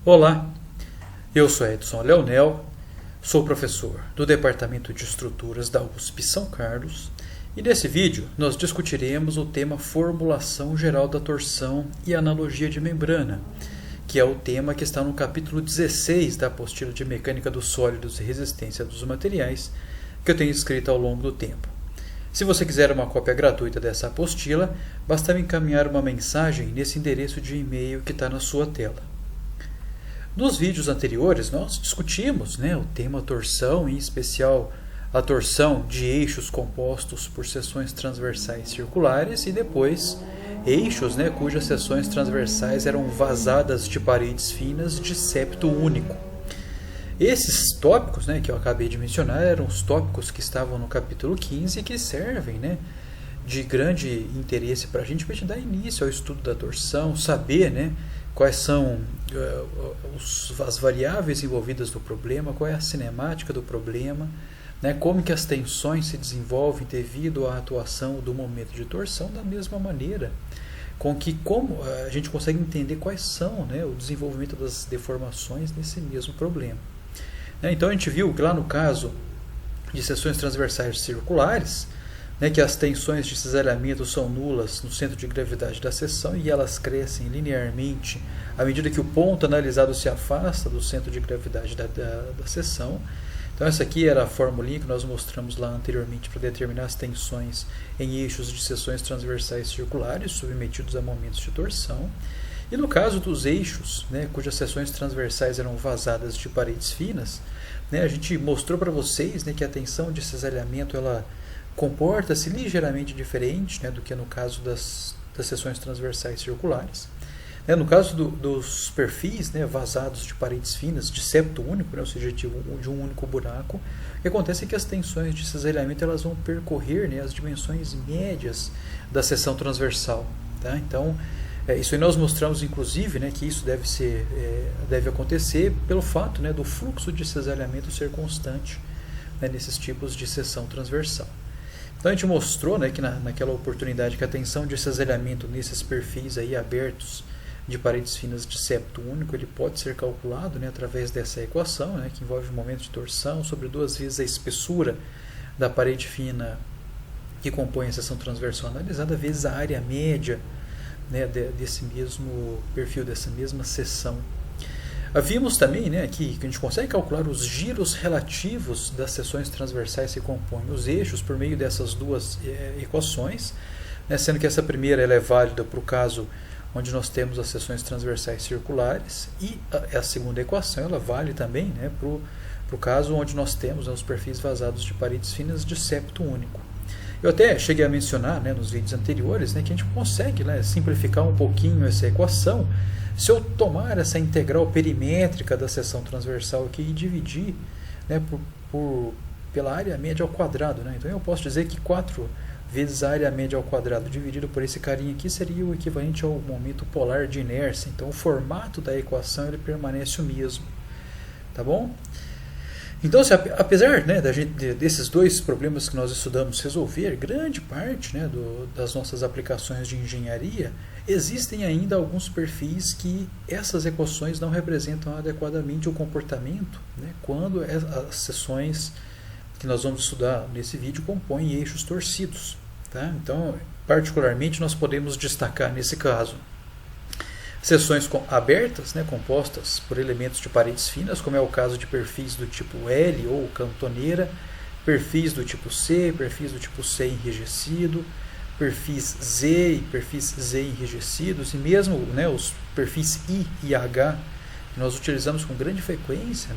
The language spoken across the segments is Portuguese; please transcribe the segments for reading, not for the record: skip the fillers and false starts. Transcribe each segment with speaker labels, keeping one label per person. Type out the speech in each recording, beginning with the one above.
Speaker 1: Olá, eu sou Edson Leonel, sou professor do Departamento de Estruturas da USP São Carlos e nesse vídeo nós discutiremos o tema Formulação Geral da Torção e Analogia de Membrana, que é o tema que está no capítulo 16 da apostila de Mecânica dos Sólidos e Resistência dos Materiais, que eu tenho escrito ao longo do tempo. Se você quiser uma cópia gratuita dessa apostila, basta me encaminhar uma mensagem nesse endereço de e-mail que está na sua tela. Nos vídeos anteriores nós discutimos o tema torção, em especial a torção de eixos compostos por seções transversais circulares e depois eixos cujas seções transversais eram vazadas de paredes finas de septo único. Esses tópicos que eu acabei de mencionar eram os tópicos que estavam no capítulo 15 e que servem de grande interesse para a gente dar início ao estudo da torção, saber quais são as variáveis envolvidas no problema, qual é a cinemática do problema, como que as tensões se desenvolvem devido à atuação do momento de torção, da mesma maneira como a gente consegue entender quais são o desenvolvimento das deformações nesse mesmo problema. Então a gente viu que lá no caso de seções transversais circulares, que as tensões de cisalhamento são nulas no centro de gravidade da seção e elas crescem linearmente à medida que o ponto analisado se afasta do centro de gravidade da seção. Então essa aqui era a formulinha que nós mostramos lá anteriormente para determinar as tensões em eixos de seções transversais circulares submetidos a momentos de torção. E no caso dos eixos, cujas seções transversais eram vazadas de paredes finas, a gente mostrou para vocês que a tensão de cisalhamento ela comporta-se ligeiramente diferente do que no caso das seções transversais circulares. No caso dos perfis vazados de paredes finas, de septo único, ou seja, de um único buraco, o que acontece é que as tensões de cisalhamento elas vão percorrer as dimensões médias da seção transversal. Tá? Então, isso aí nós mostramos, inclusive, que isso deve acontecer pelo fato do fluxo de cisalhamento ser constante nesses tipos de seção transversal. Então a gente mostrou que naquela oportunidade que a tensão de cisalhamento nesses perfis aí abertos de paredes finas de septo único ele pode ser calculado através dessa equação, que envolve o momento de torção sobre duas vezes a espessura da parede fina que compõe a seção transversal analisada vezes a área média desse mesmo perfil, dessa mesma seção. Vimos também que a gente consegue calcular os giros relativos das seções transversais que compõem os eixos por meio dessas duas equações, sendo que essa primeira ela é válida para o caso onde nós temos as seções transversais circulares e a segunda equação ela vale também para o caso onde nós temos os perfis vazados de paredes finas de septo único. Eu até cheguei a mencionar nos vídeos anteriores que a gente consegue simplificar um pouquinho essa equação se eu tomar essa integral perimétrica da seção transversal aqui e dividir pela área média ao quadrado. Então eu posso dizer que 4 vezes a área média ao quadrado dividido por esse carinha aqui seria o equivalente ao momento polar de inércia. Então o formato da equação ele permanece o mesmo. Tá bom? Então, apesar desses dois problemas que nós estudamos resolver, grande parte das nossas aplicações de engenharia, existem ainda alguns perfis que essas equações não representam adequadamente o comportamento quando as seções que nós vamos estudar nesse vídeo compõem eixos torcidos. Tá? Então, particularmente, nós podemos destacar nesse caso seções abertas, compostas por elementos de paredes finas, como é o caso de perfis do tipo L ou cantoneira, perfis do tipo C, perfis do tipo C enrijecido, perfis Z e perfis Z enrijecidos, e mesmo os perfis I e H, que nós utilizamos com grande frequência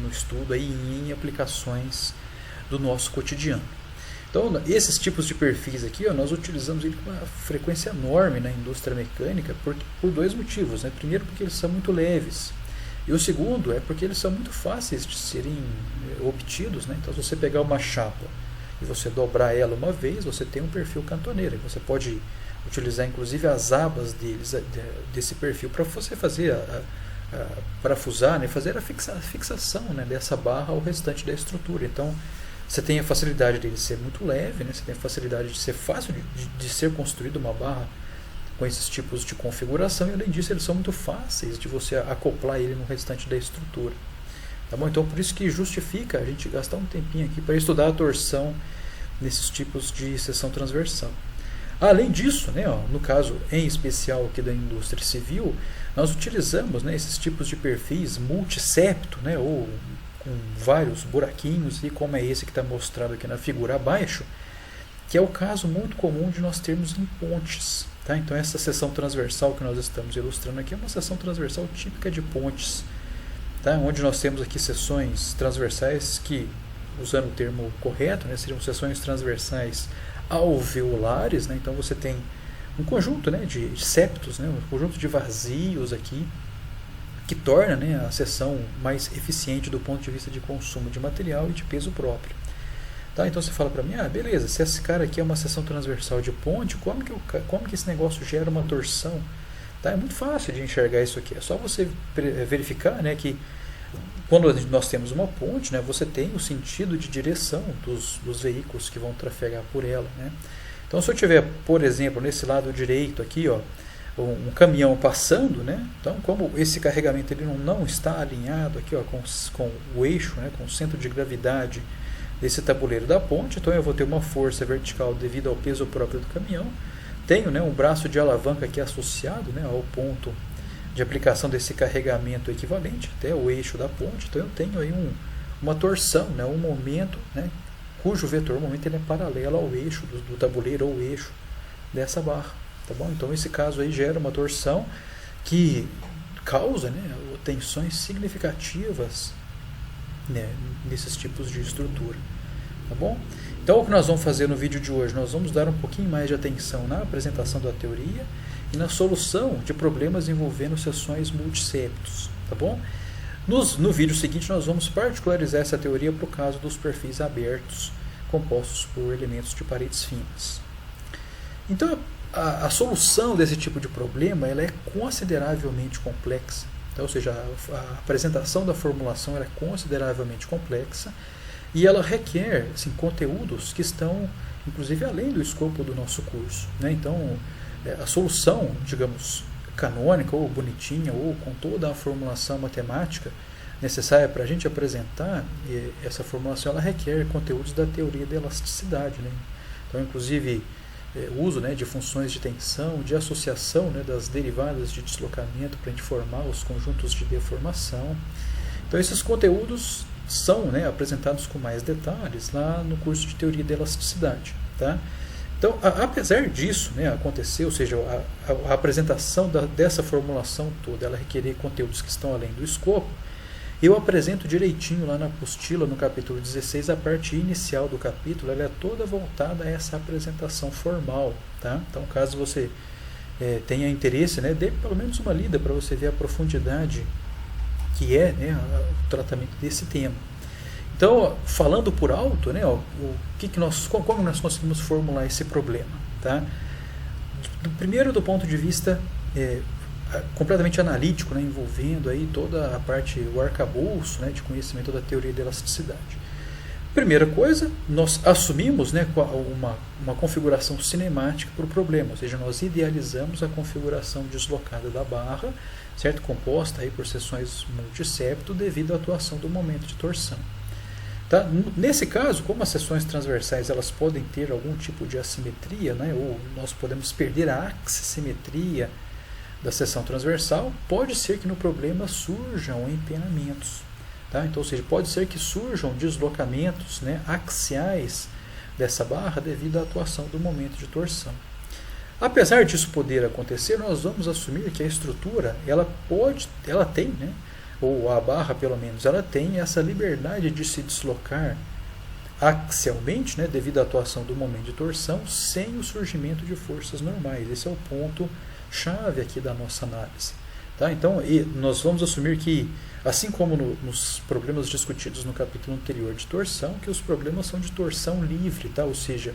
Speaker 1: no estudo aí, em aplicações do nosso cotidiano. Então, esses tipos de perfis aqui, nós utilizamos ele com uma frequência enorme na indústria mecânica por dois motivos. Primeiro, porque eles são muito leves. E o segundo é porque eles são muito fáceis de serem obtidos. Então, se você pegar uma chapa e você dobrar ela uma vez, você tem um perfil cantoneira. Você pode utilizar, inclusive, as abas desse perfil para você fazer parafusar, fazer a fixação dessa barra ao restante da estrutura. Então, você tem a facilidade dele ser muito leve, você tem a facilidade de ser fácil de ser construída uma barra com esses tipos de configuração, e além disso eles são muito fáceis de você acoplar ele no restante da estrutura. Tá bom? Então por isso que justifica a gente gastar um tempinho aqui para estudar a torção nesses tipos de seção transversal. Além disso, né, no caso em especial aqui da indústria civil, nós utilizamos, né, esses tipos de perfis multissepto, né, ou com vários buraquinhos, e como é esse que está mostrado aqui na figura abaixo, que é o caso muito comum de nós termos em pontes. Tá? Então essa seção transversal que nós estamos ilustrando aqui é uma seção transversal típica de pontes, tá? Onde nós temos aqui seções transversais que, usando o termo correto, né, seriam seções transversais alveolares, né? Então você tem um conjunto, né, de septos, né, um conjunto de vazios aqui, que torna, né, a seção mais eficiente do ponto de vista de consumo de material e de peso próprio. Tá? Então você fala para mim, beleza, se esse cara aqui é uma seção transversal de ponte, como que esse negócio gera uma torção? Tá? É muito fácil de enxergar isso aqui, é só você verificar, né, que quando nós temos uma ponte, né, você tem o sentido de direção dos veículos que vão trafegar por ela. Né? Então, se eu tiver, por exemplo, nesse lado direito aqui, ó, um caminhão passando, né, então como esse carregamento ele não está alinhado aqui, ó, com o eixo, né, com o centro de gravidade desse tabuleiro da ponte, então eu vou ter uma força vertical devido ao peso próprio do caminhão. Tenho, né, um braço de alavanca aqui associado, né, ao ponto de aplicação desse carregamento equivalente até o eixo da ponte. Então eu tenho aí uma torção, né, um momento, né, cujo vetor momento ele é paralelo ao eixo do tabuleiro ou eixo dessa barra. Tá bom? Então esse caso aí gera uma torção que causa, né, tensões significativas, né, nesses tipos de estrutura. Tá bom? Então o que nós vamos fazer no vídeo de hoje, nós vamos dar um pouquinho mais de atenção na apresentação da teoria e na solução de problemas envolvendo seções multisseptos, tá bom? No vídeo seguinte nós vamos particularizar essa teoria para o caso dos perfis abertos compostos por elementos de paredes finas. Então a solução desse tipo de problema ela é consideravelmente complexa, então, ou seja, a apresentação da formulação ela é consideravelmente complexa e ela requer assim, conteúdos que estão inclusive além do escopo do nosso curso, né? Então a solução, digamos, canônica ou bonitinha ou com toda a formulação matemática necessária para a gente apresentar essa formulação, ela requer conteúdos da teoria da elasticidade, né? Então, inclusive, o uso, né, de funções de tensão, de associação, né, das derivadas de deslocamento para a gente formar os conjuntos de deformação. Então, esses conteúdos são, né, apresentados com mais detalhes lá no curso de teoria da elasticidade, tá? Então, apesar disso, né, acontecer, ou seja, a apresentação dessa formulação toda, ela requerer conteúdos que estão além do escopo, eu apresento direitinho lá na apostila, no capítulo 16, a parte inicial do capítulo, ela é toda voltada a essa apresentação formal, tá? Então, caso você tenha interesse, né, dê pelo menos uma lida para você ver a profundidade que é, né, o tratamento desse tema. Então, falando por alto, né, como nós conseguimos formular esse problema? Tá? Primeiro, do ponto de vista completamente analítico, né, envolvendo aí toda a parte, o arcabouço, né, de conhecimento da teoria da elasticidade. Primeira coisa, nós assumimos, né, uma configuração cinemática para o problema, ou seja, nós idealizamos a configuração deslocada da barra, certo? Composta aí por seções multissepto devido à atuação do momento de torção. Tá? Nesse caso, como as seções transversais elas podem ter algum tipo de assimetria, né, ou nós podemos perder a axissimetria da seção transversal, pode ser que no problema surjam empenamentos. Tá? Então, ou seja, pode ser que surjam deslocamentos, né, axiais dessa barra devido à atuação do momento de torção. Apesar disso poder acontecer, nós vamos assumir que a estrutura ela tem, né, ou a barra pelo menos, ela tem essa liberdade de se deslocar axialmente, né, devido à atuação do momento de torção, sem o surgimento de forças normais. Esse é o ponto chave aqui da nossa análise. Tá? Então, nós vamos assumir que, assim como nos problemas discutidos no capítulo anterior de torção, que os problemas são de torção livre, tá? Ou seja,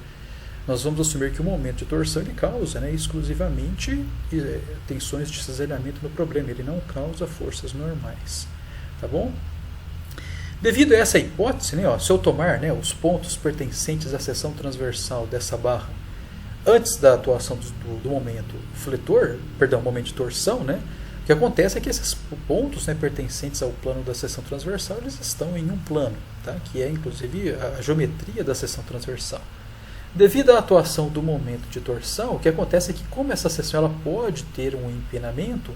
Speaker 1: nós vamos assumir que o momento de torção ele causa, né, exclusivamente tensões de cisalhamento no problema, ele não causa forças normais. Tá bom? Devido a essa hipótese, né, se eu tomar, né, os pontos pertencentes à seção transversal dessa barra antes da atuação do momento fletor, perdão, momento de torção, né, o que acontece é que esses pontos, né, pertencentes ao plano da seção transversal, eles estão em um plano, tá, que é inclusive a geometria da seção transversal. Devido à atuação do momento de torção, o que acontece é que, como essa seção ela pode ter um empenamento,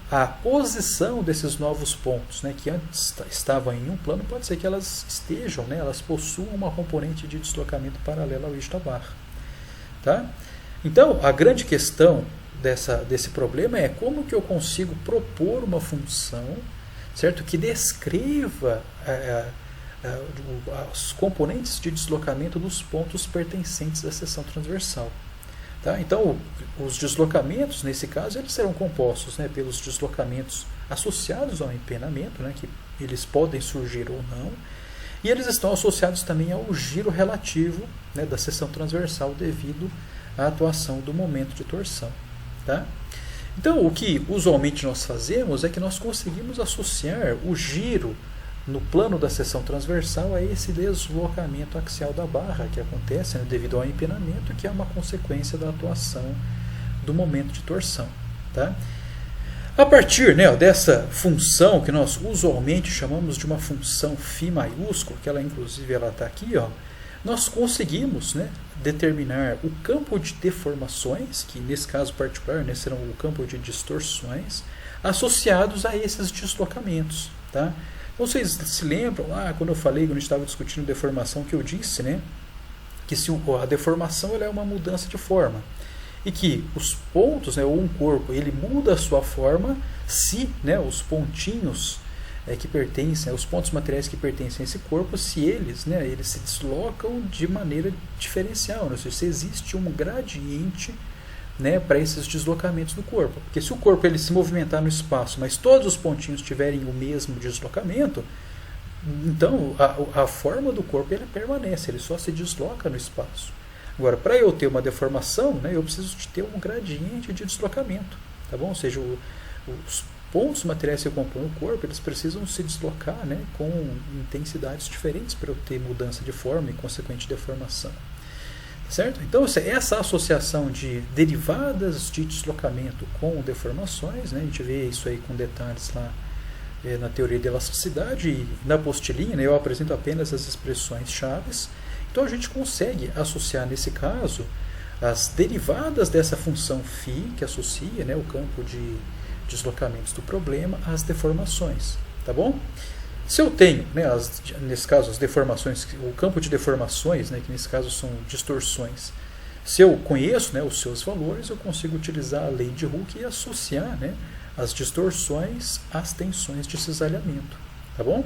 Speaker 1: a posição desses novos pontos, né, que antes estavam em um plano, pode ser que elas estejam, né, elas possuam uma componente de deslocamento paralela ao eixo da barra. Tá? Então, a grande questão desse problema é como que eu consigo propor uma função, certo, que descreva os componentes de deslocamento dos pontos pertencentes à seção transversal. Tá? Então, os deslocamentos, nesse caso, eles serão compostos, né, pelos deslocamentos associados ao empenamento, né, que eles podem surgir ou não, e eles estão associados também ao giro relativo, né, da seção transversal devido à atuação do momento de torção. Tá? Então, o que usualmente nós fazemos é que nós conseguimos associar o giro no plano da seção transversal a esse deslocamento axial da barra que acontece, né, devido ao empenamento, que é uma consequência da atuação do momento de torção. Tá? A partir, né, dessa função que nós usualmente chamamos de uma função φ maiúsculo, que ela inclusive está aqui, ó, nós conseguimos, né, determinar o campo de deformações, que nesse caso particular, né, serão o campo de distorções, associados a esses deslocamentos. Tá? Vocês se lembram lá, quando eu falei, quando a gente estava discutindo deformação, que eu disse, né, que a deformação ela é uma mudança de forma. E que os pontos, né, ou um corpo, ele muda a sua forma se, né, os pontinhos que pertencem, os pontos materiais que pertencem a esse corpo, se eles, né, eles se deslocam de maneira diferencial, né, ou seja, se existe um gradiente, né, para esses deslocamentos do corpo. Porque se o corpo ele se movimentar no espaço, mas todos os pontinhos tiverem o mesmo deslocamento, então a forma do corpo ele permanece, ele só se desloca no espaço. Agora, para eu ter uma deformação, né, eu preciso de ter um gradiente de deslocamento. Tá bom? Ou seja, os pontos materiais que compõem o corpo, eles precisam se deslocar, né, com intensidades diferentes para eu ter mudança de forma e consequente deformação. Certo? Então, essa associação de derivadas de deslocamento com deformações, né, a gente vê isso aí com detalhes lá na teoria de elasticidade, e na apostilinha, né, eu apresento apenas as expressões chaves. Então, a gente consegue associar, nesse caso, as derivadas dessa função φ, que associa, né, o campo de deslocamentos do problema, às deformações. Tá bom? Se eu tenho, né, nesse caso, as deformações, o campo de deformações, né, que nesse caso são distorções, se eu conheço, né, os seus valores, eu consigo utilizar a lei de Hooke e associar, né, as distorções às tensões de cisalhamento. Tá bom?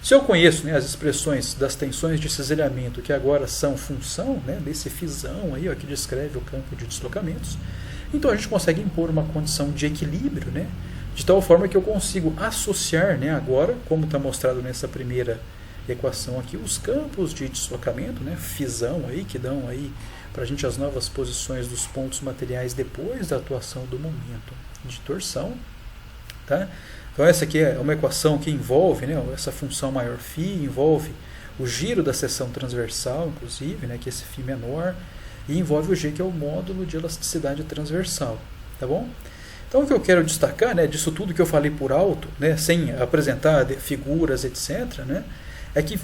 Speaker 1: Se eu conheço, né, as expressões das tensões de cisalhamento, que agora são função, né, desse φzão aí, ó, que descreve o campo de deslocamentos, então a gente consegue impor uma condição de equilíbrio, né, de tal forma que eu consigo associar, né, agora, como está mostrado nessa primeira equação aqui, os campos de deslocamento, né, φzão aí, que dão aí para a gente as novas posições dos pontos materiais depois da atuação do momento de torção. Tá? Então essa aqui é uma equação que envolve, né, essa função maior φ, envolve o giro da seção transversal, inclusive, né, que é esse φ menor, e envolve o G, que é o módulo de elasticidade transversal. Tá bom? Então o que eu quero destacar, né, disso tudo que eu falei por alto, né, sem apresentar figuras, etc., né, é que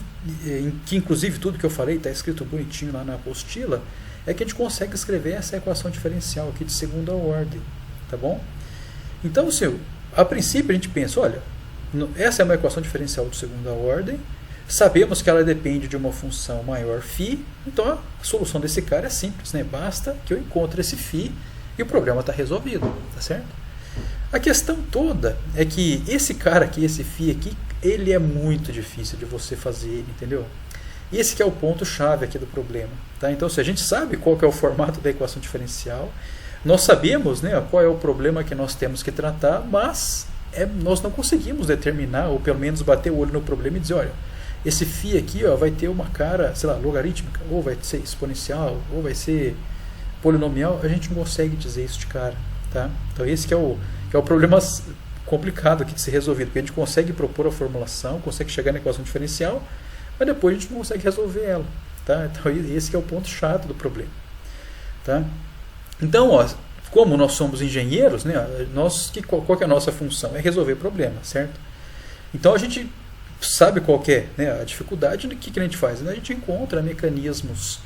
Speaker 1: inclusive tudo que eu falei está escrito bonitinho lá na apostila, é que a gente consegue escrever essa equação diferencial aqui de segunda ordem. Tá bom? Então, a princípio a gente pensa, olha, essa é uma equação diferencial de segunda ordem, sabemos que ela depende de uma função maior φ, então a solução desse cara é simples, né? Basta que eu encontre esse φ e o problema está resolvido, tá certo? A questão toda é que esse cara aqui, esse φ aqui, ele é muito difícil de você fazer, entendeu? E esse que é o ponto-chave aqui do problema. Tá? Então, se a gente sabe qual que é o formato da equação diferencial, nós sabemos, né, qual é o problema que nós temos que tratar, mas nós não conseguimos determinar, ou pelo menos bater o olho no problema e dizer, olha, esse φ aqui, ó, vai ter uma cara, sei lá, logarítmica, ou vai ser exponencial, ou vai ser polinomial. A gente não consegue dizer isso de cara. Tá? Então esse que é o problema complicado aqui de ser resolvido, porque a gente consegue propor a formulação, consegue chegar na equação diferencial, mas depois a gente não consegue resolver ela. Tá? Então esse que é o ponto chato do problema. Tá? Então, ó, como nós somos engenheiros, né, qual que é a nossa função? É resolver problemas, certo? Então a gente sabe qual que é, né, a dificuldade, o que a gente faz? A gente encontra mecanismos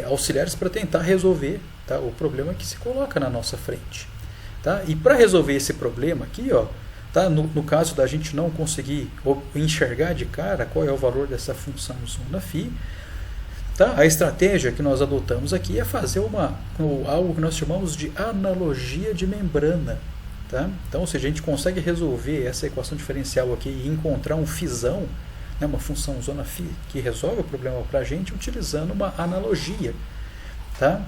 Speaker 1: auxiliares para tentar resolver, tá, o problema que se coloca na nossa frente. Tá? E para resolver esse problema aqui, ó, tá, no caso da gente não conseguir enxergar de cara qual é o valor dessa função zona φ, tá, a estratégia que nós adotamos aqui é fazer algo que nós chamamos de analogia de membrana. Tá? Então, se a gente consegue resolver essa equação diferencial aqui e encontrar um φzão, né, uma função zona φ que resolve o problema para a gente utilizando uma analogia. Tá?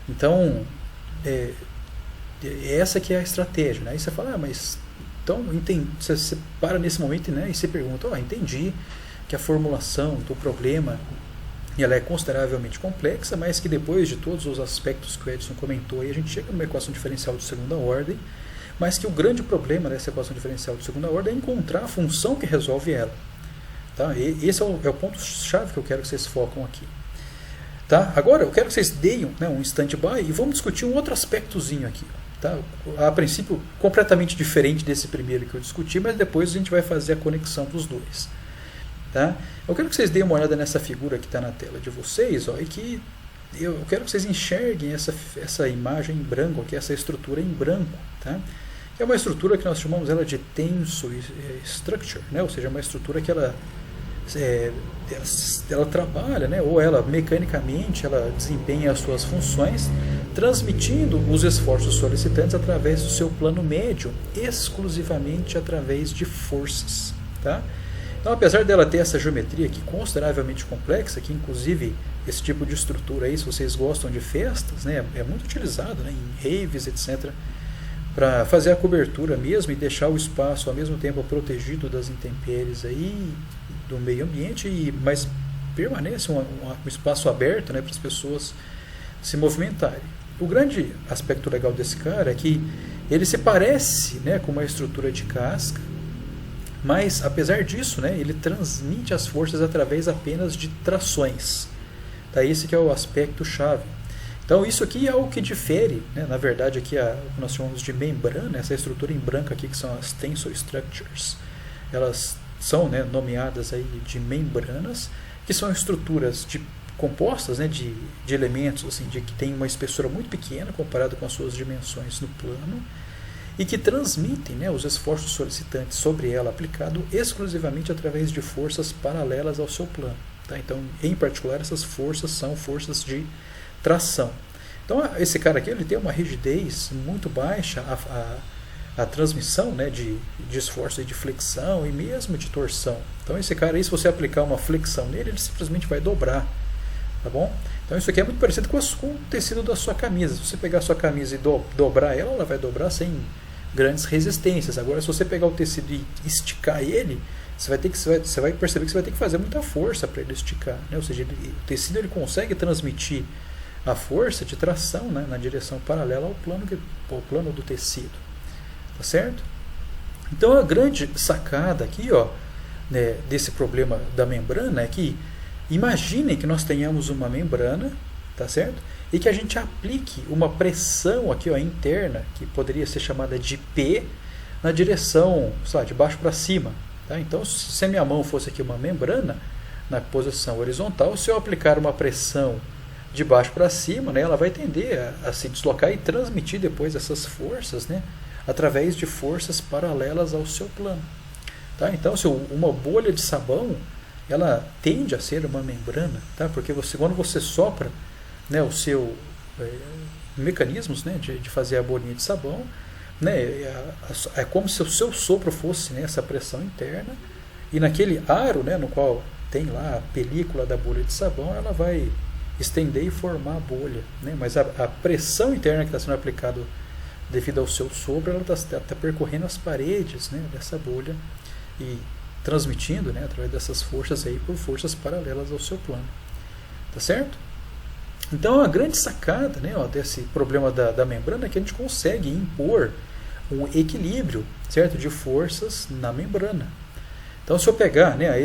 Speaker 1: Então, essa que é a estratégia. Né? Aí você fala, mas então você para nesse momento, né, e se pergunta, entendi que a formulação do problema ela é consideravelmente complexa, mas que depois de todos os aspectos que o Edson comentou, aí a gente chega numa equação diferencial de segunda ordem, mas que o grande problema dessa equação diferencial de segunda ordem é encontrar a função que resolve ela. Tá? E esse é o ponto-chave que eu quero que vocês focam aqui. Tá? Agora, eu quero que vocês deem, né, um stand-by e vamos discutir um outro aspectozinho aqui. Tá? A princípio, completamente diferente desse primeiro que eu discuti, mas depois a gente vai fazer a conexão dos dois. Tá? Eu quero que vocês deem uma olhada nessa figura que está na tela de vocês, ó, e que eu quero que vocês enxerguem essa imagem em branco, aqui, essa estrutura em branco. Tá? É uma estrutura que nós chamamos ela de tensor structure, né? Ou seja, uma estrutura que ela trabalha, né? Ou ela mecanicamente ela desempenha as suas funções, transmitindo os esforços solicitantes através do seu plano médio, exclusivamente através de forças. Tá? Então, apesar dela ter essa geometria aqui consideravelmente complexa, que inclusive esse tipo de estrutura aí, se vocês gostam de festas, né, é muito utilizado, né, em raves, etc., para fazer a cobertura mesmo e deixar o espaço ao mesmo tempo protegido das intempéries aí, do meio ambiente, mas permanece um espaço aberto, né, para as pessoas se movimentarem. O grande aspecto legal desse cara é que ele se parece, né, com uma estrutura de casca, mas apesar disso, né, ele transmite as forças através apenas de trações. Tá? Esse que é o aspecto chave. Então isso aqui é o que difere, né, na verdade aqui o que nós chamamos de membrana, essa estrutura em branco aqui que são as tensor structures. Elas são, né, nomeadas aí de membranas, que são estruturas compostas, né, de elementos assim, que tem uma espessura muito pequena comparado com as suas dimensões no plano e que transmitem, né, os esforços solicitantes sobre ela aplicado exclusivamente através de forças paralelas ao seu plano. Tá? Então, em particular, essas forças são forças de tração. Então, esse cara aqui ele tem uma rigidez muito baixa, a transmissão, né, de esforço de flexão e mesmo de torção. Então, esse cara aí, se você aplicar uma flexão nele, ele simplesmente vai dobrar. Tá bom? Então, isso aqui é muito parecido com o tecido da sua camisa. Se você pegar a sua camisa e dobrar ela, ela vai dobrar sem grandes resistências. Agora, se você pegar o tecido e esticar ele, você vai perceber que você vai ter que fazer muita força para ele esticar. Né? Ou seja, o tecido ele consegue transmitir a força de tração, né, na direção paralela ao plano do tecido. Tá certo? Então, a grande sacada aqui, ó, né, desse problema da membrana é que imaginem que nós tenhamos uma membrana, tá certo? E que a gente aplique uma pressão aqui, ó, interna, que poderia ser chamada de P, na direção, sei lá, de baixo para cima. Tá? Então, se a minha mão fosse aqui uma membrana, na posição horizontal, se eu aplicar uma pressão de baixo para cima, né, ela vai tender a se deslocar e transmitir depois essas forças, né, através de forças paralelas ao seu plano. Tá? Então, se uma bolha de sabão, ela tende a ser uma membrana, tá? Porque quando você sopra, né, o seu mecanismos, né, de fazer a bolinha de sabão, né, é como se o seu sopro fosse, né, essa pressão interna, e naquele aro, né, no qual tem lá a película da bolha de sabão, ela vai estender e formar a bolha, né? Mas a pressão interna que está sendo aplicada devido ao seu sopro, ela está percorrendo as paredes, né, dessa bolha e transmitindo, né, através dessas forças aí por forças paralelas ao seu plano. Tá certo? Então a grande sacada, né, ó, desse problema da membrana é que a gente consegue impor um equilíbrio, certo, de forças na membrana. Então se eu pegar, né,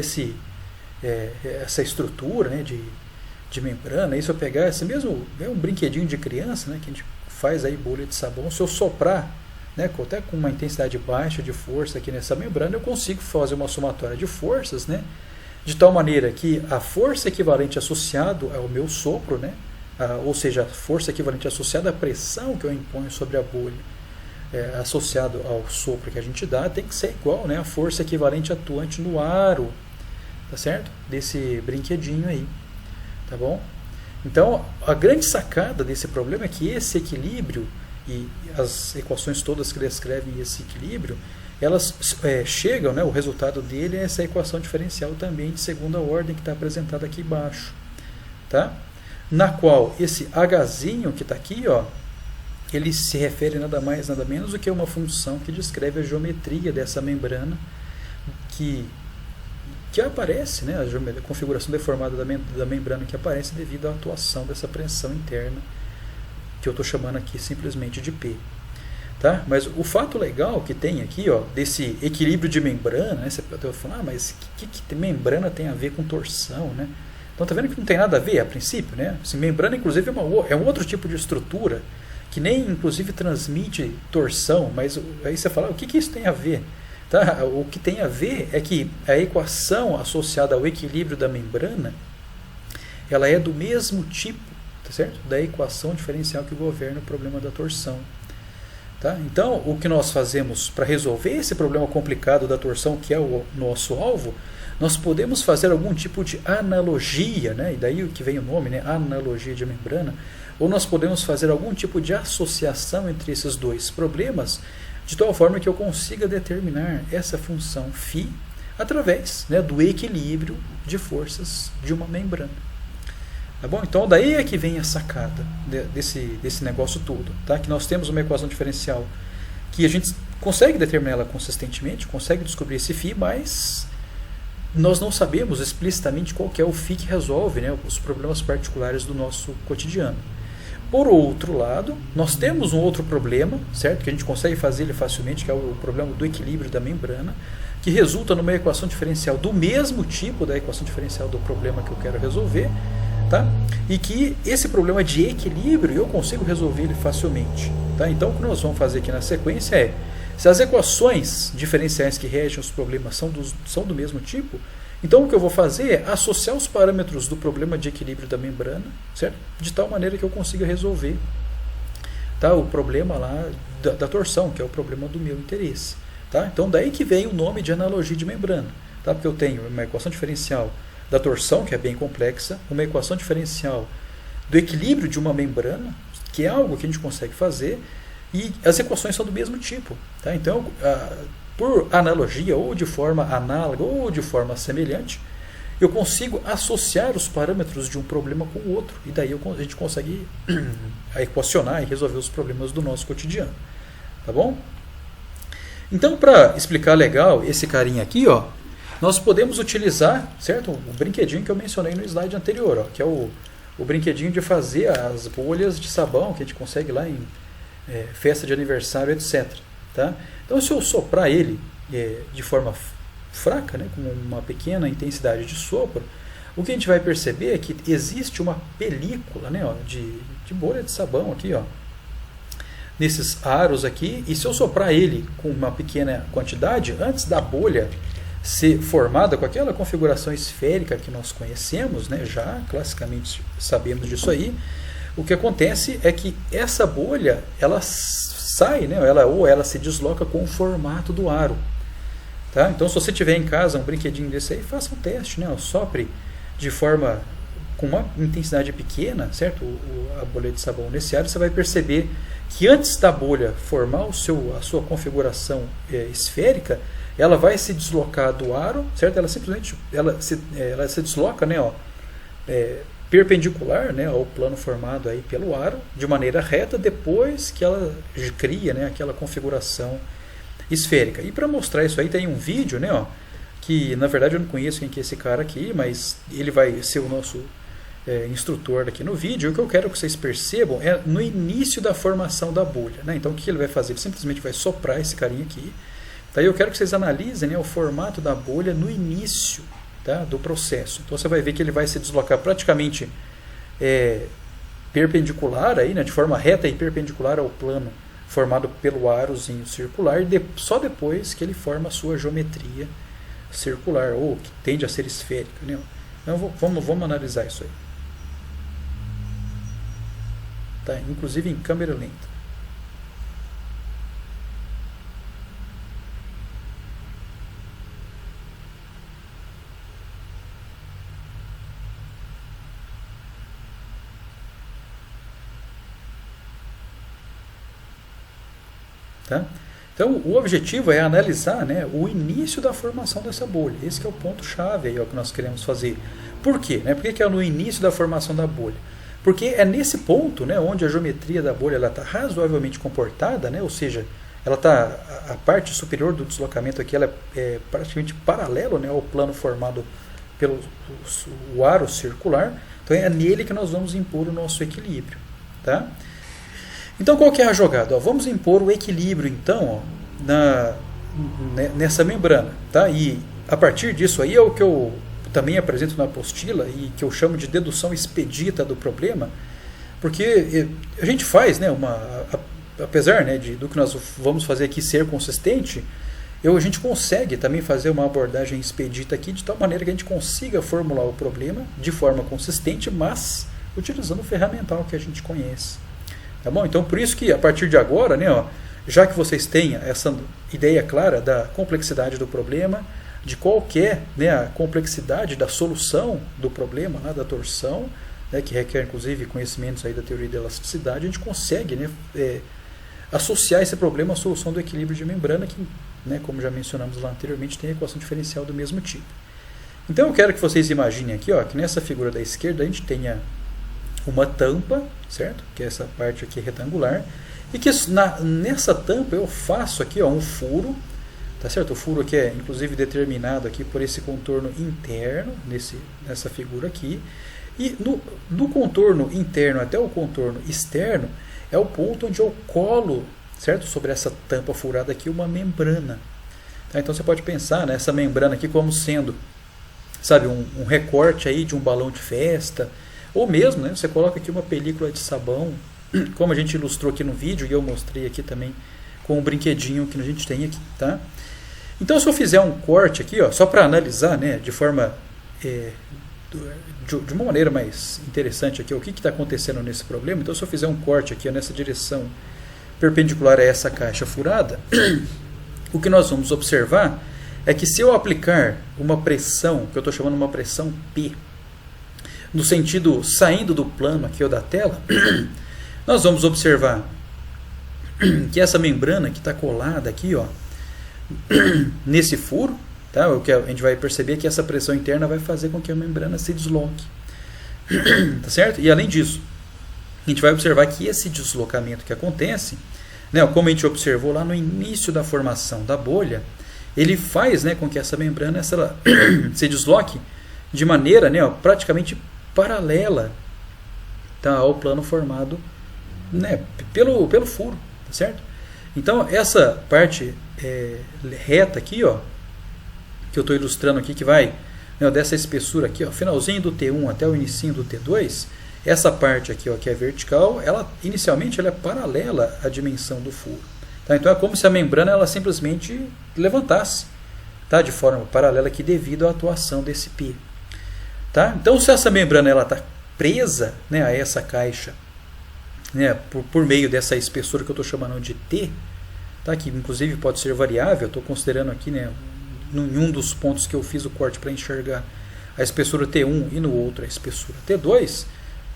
Speaker 1: essa estrutura, né, de membrana. E se eu pegar esse mesmo, é um brinquedinho de criança, né, que a gente faz aí bolha de sabão, se eu soprar, né, até com uma intensidade baixa de força aqui nessa membrana, eu consigo fazer uma somatória de forças, né, de tal maneira que a força equivalente associado ao meu sopro, né, ou seja, a força equivalente associada à pressão que eu imponho sobre a bolha, associado ao sopro que a gente dá, tem que ser igual, né, a força equivalente atuante no aro, tá certo? Desse brinquedinho aí, tá bom? Então, a grande sacada desse problema é que esse equilíbrio e as equações todas que descrevem esse equilíbrio, elas chegam, né, o resultado dele é essa equação diferencial também de segunda ordem que está apresentada aqui embaixo, tá? Na qual esse Hzinho que está aqui, ó, ele se refere nada mais, nada menos do que uma função que descreve a geometria dessa membrana que aparece, né, a configuração deformada da membrana que aparece devido à atuação dessa pressão interna que eu estou chamando aqui simplesmente de P. Tá? Mas o fato legal que tem aqui, ó, desse equilíbrio de membrana, né, você pode falar, mas o que membrana tem a ver com torção, né? Então tá vendo que não tem nada a ver a princípio, né? Essa membrana inclusive é um outro tipo de estrutura que nem inclusive transmite torção, mas aí você fala, o que isso tem a ver? Tá? O que tem a ver é que a equação associada ao equilíbrio da membrana, ela é do mesmo tipo, tá certo? Da equação diferencial que governa o problema da torção. Tá? Então, o que nós fazemos para resolver esse problema complicado da torção, que é o nosso alvo, nós podemos fazer algum tipo de analogia, né? E daí o que vem o nome, né? Analogia de membrana, ou nós podemos fazer algum tipo de associação entre esses dois problemas, de tal forma que eu consiga determinar essa função φ através, né, do equilíbrio de forças de uma membrana. Tá bom? Então daí é que vem a sacada desse negócio todo, tá? Que nós temos uma equação diferencial que a gente consegue determinar ela consistentemente, consegue descobrir esse φ, mas nós não sabemos explicitamente qual que é o φ que resolve, né, os problemas particulares do nosso cotidiano. Por outro lado, nós temos um outro problema, certo? Que a gente consegue fazer ele facilmente, que é o problema do equilíbrio da membrana, que resulta numa equação diferencial do mesmo tipo da equação diferencial do problema que eu quero resolver, tá? E que esse problema de equilíbrio eu consigo resolver ele facilmente, tá? Então, o que nós vamos fazer aqui na sequência é, se as equações diferenciais que regem os problemas são do mesmo tipo, então o que eu vou fazer é associar os parâmetros do problema de equilíbrio da membrana, certo? De tal maneira que eu consiga resolver, tá, o problema lá da torção, que é o problema do meu interesse. Tá? Então daí que vem o nome de analogia de membrana, tá? Porque eu tenho uma equação diferencial da torção, que é bem complexa, uma equação diferencial do equilíbrio de uma membrana, que é algo que a gente consegue fazer, e as equações são do mesmo tipo. Tá? Então, por analogia, ou de forma análoga, ou de forma semelhante, eu consigo associar os parâmetros de um problema com o outro, e daí a gente consegue equacionar e resolver os problemas do nosso cotidiano. Tá bom? Então, para explicar legal esse carinha aqui, ó, nós podemos utilizar, certo, o brinquedinho que eu mencionei no slide anterior, ó, que é o brinquedinho de fazer as bolhas de sabão que a gente consegue lá em festa de aniversário, etc. Tá? Então, se eu soprar ele de forma fraca, né, com uma pequena intensidade de sopro, o que a gente vai perceber é que existe uma película, né, ó, de bolha de sabão aqui, ó, nesses aros aqui, e se eu soprar ele com uma pequena quantidade, antes da bolha ser formada com aquela configuração esférica que nós conhecemos, né, já classicamente sabemos disso aí, o que acontece é que essa bolha, ela sai, né, ou ela se desloca com o formato do aro. Tá? Então, se você tiver em casa um brinquedinho desse aí, faça um teste, né, sopre de forma com uma intensidade pequena, certo? A bolha de sabão nesse aro, você vai perceber que antes da bolha formar a sua configuração esférica, ela vai se deslocar do aro, certo? Ela simplesmente ela se desloca, né, ó, perpendicular, né, ao plano formado aí pelo aro, de maneira reta, depois que ela cria, né, aquela configuração esférica. E para mostrar isso aí tem um vídeo, né, ó, que na verdade eu não conheço quem que é esse cara aqui, mas ele vai ser o nosso instrutor aqui no vídeo. O que eu quero que vocês percebam é no início da formação da bolha, né? Então o que ele vai fazer? Ele simplesmente vai soprar esse carinha aqui. Daí eu quero que vocês analisem, né, o formato da bolha no início, tá, do processo. Então você vai ver que ele vai se deslocar praticamente perpendicular, aí, né, de forma reta e perpendicular ao plano formado pelo arozinho circular, só depois que ele forma a sua geometria circular, ou que tende a ser esférica. Né? Então vamos analisar isso aí. Tá? Inclusive em câmera lenta. Tá? Então, o objetivo é analisar, né, o início da formação dessa bolha. Esse que é o ponto-chave aí, é o que nós queremos fazer. Por quê? Né? Por que é no início da formação da bolha? Porque é nesse ponto, né, onde a geometria da bolha está razoavelmente comportada, né, ou seja, ela tá, a parte superior do deslocamento aqui ela é praticamente paralelo, né, ao plano formado pelo o aro circular. Então é nele que nós vamos impor o nosso equilíbrio. Tá? Então qual que é a jogada? Ó, vamos impor o equilíbrio então, ó, nessa membrana. Tá? E a partir disso aí é o que eu também apresento na apostila e que eu chamo de dedução expedita do problema, porque a gente faz, né, apesar, né, do que nós vamos fazer aqui ser consistente, a gente consegue também fazer uma abordagem expedita aqui de tal maneira que a gente consiga formular o problema de forma consistente, mas utilizando o ferramental que a gente conhece. Tá bom? Então, por isso que a partir de agora, né, ó, já que vocês têm essa ideia clara da complexidade do problema, de qual que é, né, a complexidade da solução do problema, né, da torção, né, que requer inclusive conhecimentos aí da teoria da elasticidade, a gente consegue, né, associar esse problema à solução do equilíbrio de membrana, que, né, como já mencionamos lá anteriormente, tem a equação diferencial do mesmo tipo. Então eu quero que vocês imaginem aqui, ó, que nessa figura da esquerda a gente tenha uma tampa, certo? Que é essa parte aqui retangular, e que nessa tampa eu faço aqui, ó, um furo, tá certo? O furo aqui é inclusive determinado aqui por esse contorno interno nessa figura aqui, e do contorno interno até o contorno externo é o ponto onde eu colo, certo? Sobre essa tampa furada aqui uma membrana. Tá? Então você pode pensar nessa membrana aqui como sendo, sabe, um recorte aí de um balão de festa. Ou mesmo, né, você coloca aqui uma película de sabão, como a gente ilustrou aqui no vídeo, e eu mostrei aqui também com o brinquedinho que a gente tem aqui. Tá? Então, se eu fizer um corte aqui, ó, só para analisar, né, de forma de uma maneira mais interessante aqui, o que está acontecendo nesse problema. Então, se eu fizer um corte aqui, ó, nessa direção perpendicular a essa caixa furada, o que nós vamos observar é que se eu aplicar uma pressão, que eu estou chamando uma pressão P, no sentido saindo do plano aqui ou da tela, nós vamos observar que essa membrana que está colada aqui, ó, nesse furo, tá? O que a gente vai perceber é que essa pressão interna vai fazer com que a membrana se desloque. Tá certo? E além disso, a gente vai observar que esse deslocamento que acontece, né, como a gente observou lá no início da formação da bolha, ele faz, né, com que essa membrana se desloque de maneira, né, ó, praticamente paralela, tá, ao plano formado, né, pelo furo, tá certo? Então essa parte reta aqui, ó, que eu estou ilustrando aqui, que vai, né, dessa espessura aqui, ó, finalzinho do T1 até o inicinho do T2, essa parte aqui, ó, que é vertical, inicialmente ela é paralela à dimensão do furo. Tá? Então é como se a membrana ela simplesmente levantasse, tá, de forma paralela aqui devido à atuação desse P. Tá? Então, se essa membrana está presa, né, a essa caixa, né, por meio dessa espessura que eu estou chamando de T, tá, que inclusive pode ser variável, estou considerando aqui, né, em um dos pontos que eu fiz o corte para enxergar a espessura T1 e no outro a espessura T2,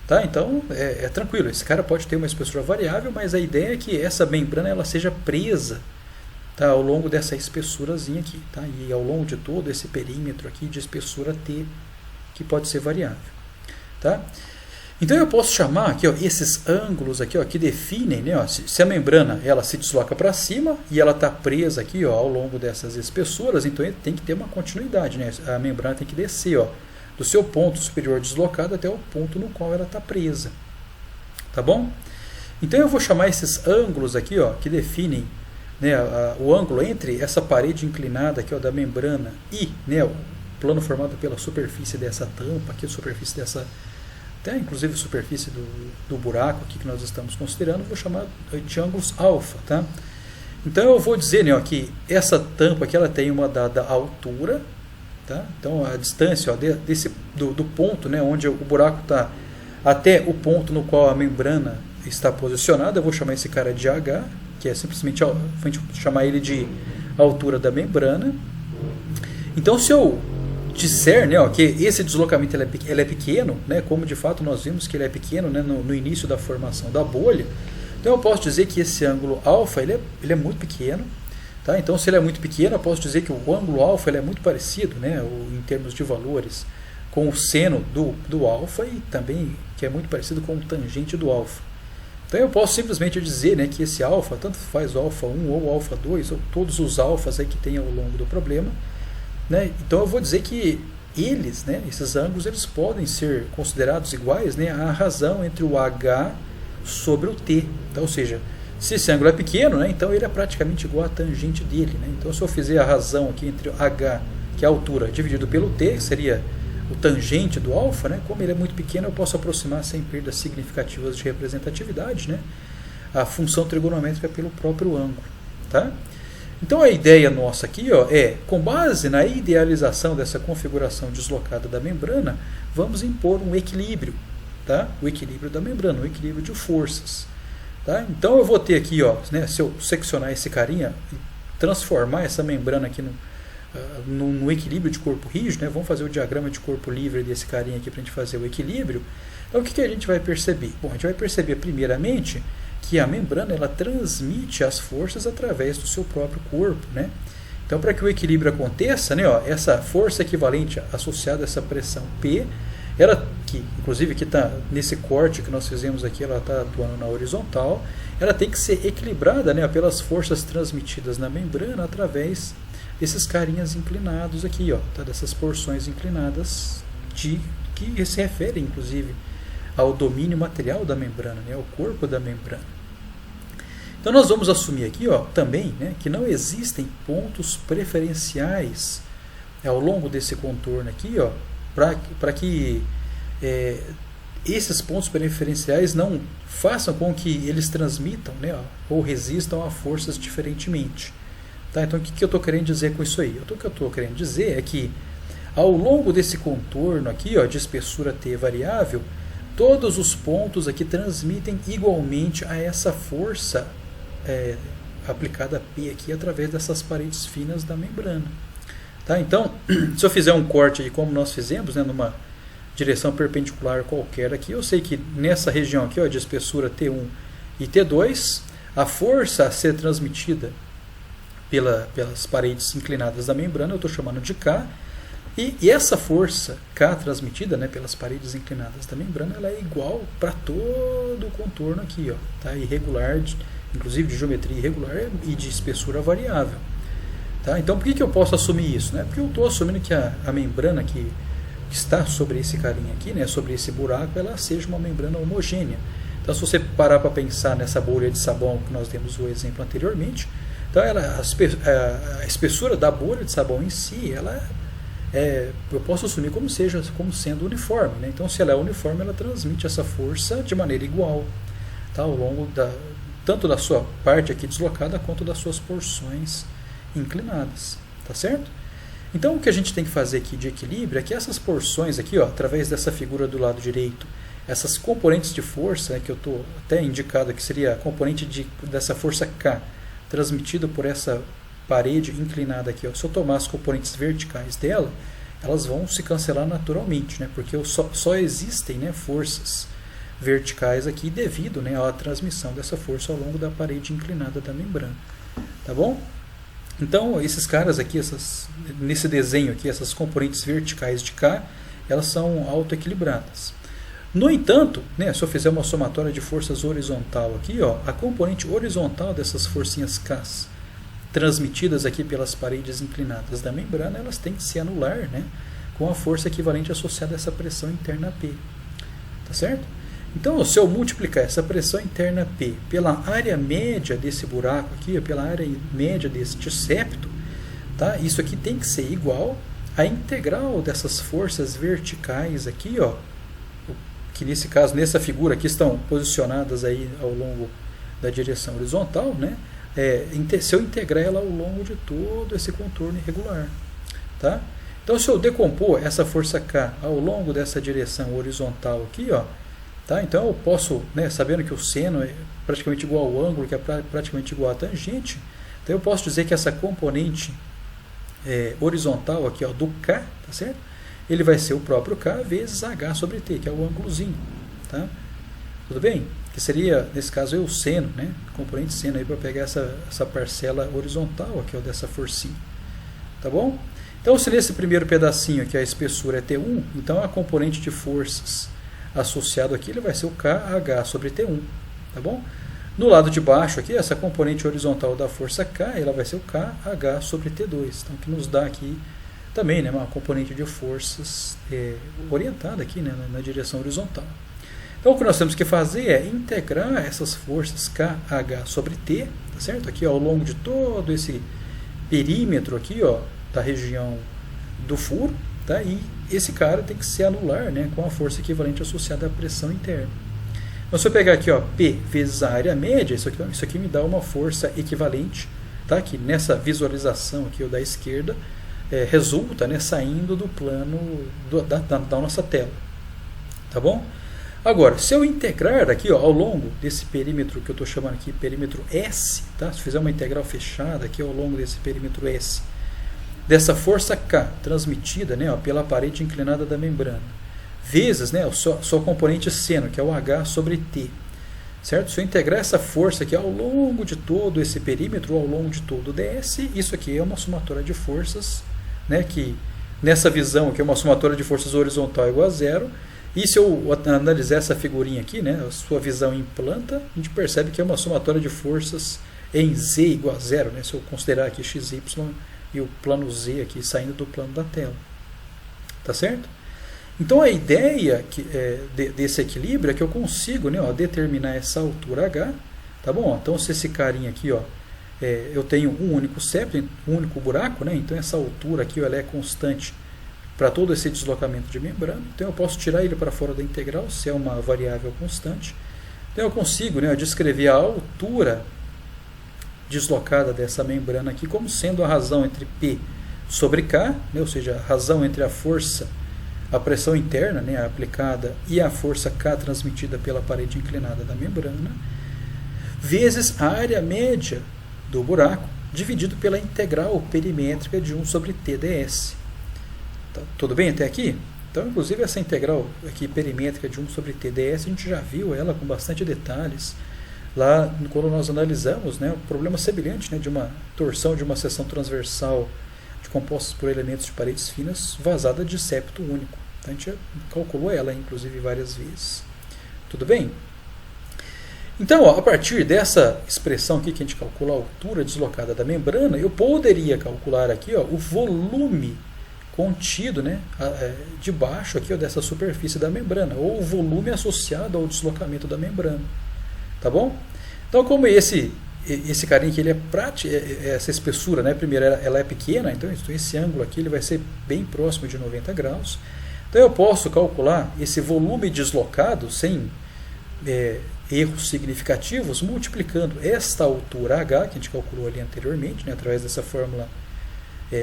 Speaker 1: tá? Então é tranquilo, esse cara pode ter uma espessura variável, mas a ideia é que essa membrana ela seja presa, tá, ao longo dessa espessurazinha aqui, tá? E ao longo de todo esse perímetro aqui de espessura T, que pode ser variável. Tá? Então eu posso chamar aqui, ó, esses ângulos aqui, ó, que definem, né, ó, se a membrana ela se desloca para cima e ela está presa aqui, ó, ao longo dessas espessuras, então ele tem que ter uma continuidade, né? A membrana tem que descer, ó, do seu ponto superior deslocado até o ponto no qual ela está presa. Tá bom? Então eu vou chamar esses ângulos aqui, ó, que definem, né, o ângulo entre essa parede inclinada aqui, ó, da membrana e, né, o plano formado pela superfície dessa tampa, aqui a superfície até inclusive a superfície do buraco aqui que nós estamos considerando, vou chamar de ângulos alfa, tá? Então eu vou dizer, né, ó, que essa tampa aqui ela tem uma dada altura, tá? Então a distância, ó, do ponto, né, onde o buraco está até o ponto no qual a membrana está posicionada, eu vou chamar esse cara de H, que é simplesmente, a gente chamar ele de altura da membrana. Então se eu disser, né, ó, que esse deslocamento ele é pequeno, né, como de fato nós vimos que ele é pequeno, né, no início da formação da bolha, então eu posso dizer que esse ângulo alfa ele é muito pequeno. Tá? Então se ele é muito pequeno, eu posso dizer que o ângulo alfa ele é muito parecido, né, em termos de valores, com o seno do alfa e também que é muito parecido com o tangente do alfa. Então eu posso simplesmente dizer, né, que esse alfa, tanto faz o alfa 1 ou o alfa 2, ou todos os alfas aí que tem ao longo do problema, né, então eu vou dizer que eles, né, esses ângulos, eles podem ser considerados iguais, né, à razão entre o H sobre o T. Então, ou seja, se esse ângulo é pequeno, né, então ele é praticamente igual à tangente dele. Né? Então se eu fizer a razão aqui entre H, que é a altura, dividido pelo T, que seria o tangente do alfa, né, como ele é muito pequeno, eu posso aproximar sem perdas significativas de representatividade, né, a função trigonométrica pelo próprio ângulo. Tá? Então a ideia nossa aqui, ó, é, com base na idealização dessa configuração deslocada da membrana, vamos impor um equilíbrio, tá? O equilíbrio da membrana, o equilíbrio de forças. Tá? Então eu vou ter aqui, ó, né, se eu seccionar esse carinha e transformar essa membrana aqui no equilíbrio de corpo rígido, né, vamos fazer o diagrama de corpo livre desse carinha aqui para a gente fazer o equilíbrio. Então o que a gente vai perceber? Bom, a gente vai perceber primeiramente que a membrana ela transmite as forças através do seu próprio corpo, né? Então para que o equilíbrio aconteça, né, ó, essa força equivalente associada a essa pressão P, ela, que inclusive que está nesse corte que nós fizemos aqui, ela está atuando na horizontal, ela tem que ser equilibrada, né, pelas forças transmitidas na membrana através desses carinhas inclinados aqui, ó, tá, dessas porções inclinadas que se referem inclusive ao domínio material da membrana, né, ao corpo da membrana. Então nós vamos assumir aqui, ó, também, né, que não existem pontos preferenciais ao longo desse contorno aqui, ó, para que esses pontos preferenciais não façam com que eles transmitam, né, ou resistam a forças diferentemente. Tá? Então o que eu estou querendo dizer com isso aí? O que eu estou querendo dizer é que ao longo desse contorno aqui, ó, de espessura T variável, todos os pontos aqui transmitem igualmente a essa força aplicada a P aqui através dessas paredes finas da membrana. Tá? Então, se eu fizer um corte aí, como nós fizemos, né, numa direção perpendicular qualquer aqui, eu sei que nessa região aqui, ó, de espessura T1 e T2, a força a ser transmitida pelas paredes inclinadas da membrana eu estou chamando de K, e essa força K transmitida, né, pelas paredes inclinadas da membrana, ela é igual para todo o contorno aqui, ó, tá? Irregular, inclusive de geometria irregular e de espessura variável. Tá? Então por que eu posso assumir isso? Né? Porque eu estou assumindo que a membrana que está sobre esse carinha aqui, né, sobre esse buraco, ela seja uma membrana homogênea. Então se você parar para pensar nessa bolha de sabão que nós demos o exemplo anteriormente, então a espessura da bolha de sabão em si, eu posso assumir como sendo uniforme. Né? Então se ela é uniforme, ela transmite essa força de maneira igual, tá? Ao longo tanto da sua parte aqui deslocada quanto das suas porções inclinadas, tá certo? Então o que a gente tem que fazer aqui de equilíbrio é que essas porções aqui, ó, através dessa figura do lado direito, essas componentes de força, né, que eu estou até indicado que seria a componente dessa força K, transmitida por essa parede inclinada aqui, ó, se eu tomar as componentes verticais dela, elas vão se cancelar naturalmente, né, porque só existem, né, forças verticais aqui devido, né, à transmissão dessa força ao longo da parede inclinada da membrana, tá bom? Então esses caras aqui, nesse desenho aqui, essas componentes verticais de K, elas são autoequilibradas. No entanto, né, se eu fizer uma somatória de forças horizontal aqui, ó, a componente horizontal dessas forcinhas K transmitidas aqui pelas paredes inclinadas da membrana, elas têm que se anular, né, com a força equivalente associada a essa pressão interna P. Tá certo? Então, se eu multiplicar essa pressão interna P pela área média desse buraco aqui, pela área média deste septo, tá? Isso aqui tem que ser igual à integral dessas forças verticais aqui, ó, que nesse caso, nessa figura aqui, estão posicionadas aí ao longo da direção horizontal, né? Se eu integrar ela ao longo de todo esse contorno irregular. Tá? Então, se eu decompor essa força K ao longo dessa direção horizontal aqui, ó, tá? Então eu posso, né, sabendo que o seno é praticamente igual ao ângulo, que é praticamente igual à tangente, então eu posso dizer que essa componente horizontal aqui, ó, do K, tá certo? Ele vai ser o próprio K vezes H sobre T, que é o ângulozinho. Tá? Tudo bem? Que seria, nesse caso, o seno, né? Componente seno aí para pegar essa parcela horizontal aqui, ó, dessa forcinha. Tá bom? Então, se nesse primeiro pedacinho aqui a espessura é T1, então a componente de forças associado aqui ele vai ser o KH sobre T1. Tá bom? No lado de baixo aqui, essa componente horizontal da força K, ela vai ser o KH sobre T2. Então, que nos dá aqui também, né, uma componente de forças orientada aqui, né, na direção horizontal. Então, o que nós temos que fazer é integrar essas forças KH sobre T, tá certo? Aqui, ó, ao longo de todo esse perímetro aqui, ó, da região do furo, tá? E esse cara tem que se anular, né, com a força equivalente associada à pressão interna. Então, se eu pegar aqui, ó, P vezes a área média, isso aqui me dá uma força equivalente, tá? Que nessa visualização aqui, ó, da esquerda, resulta, né, saindo do plano da nossa tela. Tá bom? Agora, se eu integrar aqui, ó, ao longo desse perímetro que eu estou chamando aqui perímetro S, tá? Se fizer uma integral fechada aqui ao longo desse perímetro S, dessa força K transmitida, né, ó, pela parede inclinada da membrana, vezes, né, sua componente seno, que é o H sobre T, certo? Se eu integrar essa força aqui ao longo de todo esse perímetro, ao longo de todo o DS, isso aqui é uma somatória de forças, né, que nessa visão aqui é uma somatória de forças horizontal igual a zero. E se eu analisar essa figurinha aqui, né, a sua visão em planta, a gente percebe que é uma somatória de forças em Z igual a zero, né, se eu considerar aqui XY e o plano Z aqui saindo do plano da tela. Tá certo? Então a ideia desse equilíbrio é que eu consigo, né, ó, determinar essa altura H. Tá bom? Então se esse carinha aqui, ó, eu tenho um único septo, um único buraco, né, então essa altura aqui, ó, ela é constante para todo esse deslocamento de membrana. Então eu posso tirar ele para fora da integral, se é uma variável constante. Então eu consigo, né, descrever a altura deslocada dessa membrana aqui como sendo a razão entre P sobre K, né, ou seja, a razão entre a força, a pressão interna, né, aplicada, e a força K transmitida pela parede inclinada da membrana, vezes a área média do buraco, dividido pela integral perimétrica de 1 sobre TdS. Tá, tudo bem até aqui? Então, inclusive, essa integral aqui perimétrica de 1 sobre TdS, a gente já viu ela com bastante detalhes lá quando nós analisamos, né, o problema semelhante, né, de uma torção de uma seção transversal de compostos por elementos de paredes finas vazada de septo único. Então, a gente já calculou ela, inclusive, várias vezes. Tudo bem? Então, ó, a partir dessa expressão aqui que a gente calcula a altura deslocada da membrana, eu poderia calcular aqui, ó, o volume contido, né, debaixo aqui, ó, dessa superfície da membrana, ou o volume associado ao deslocamento da membrana. Tá bom? Então, como esse carinha aqui, ele é essa espessura, né, primeiro ela é pequena, então esse ângulo aqui ele vai ser bem próximo de 90 graus. Então eu posso calcular esse volume deslocado sem erros significativos, multiplicando esta altura H, que a gente calculou ali anteriormente, né, através dessa fórmula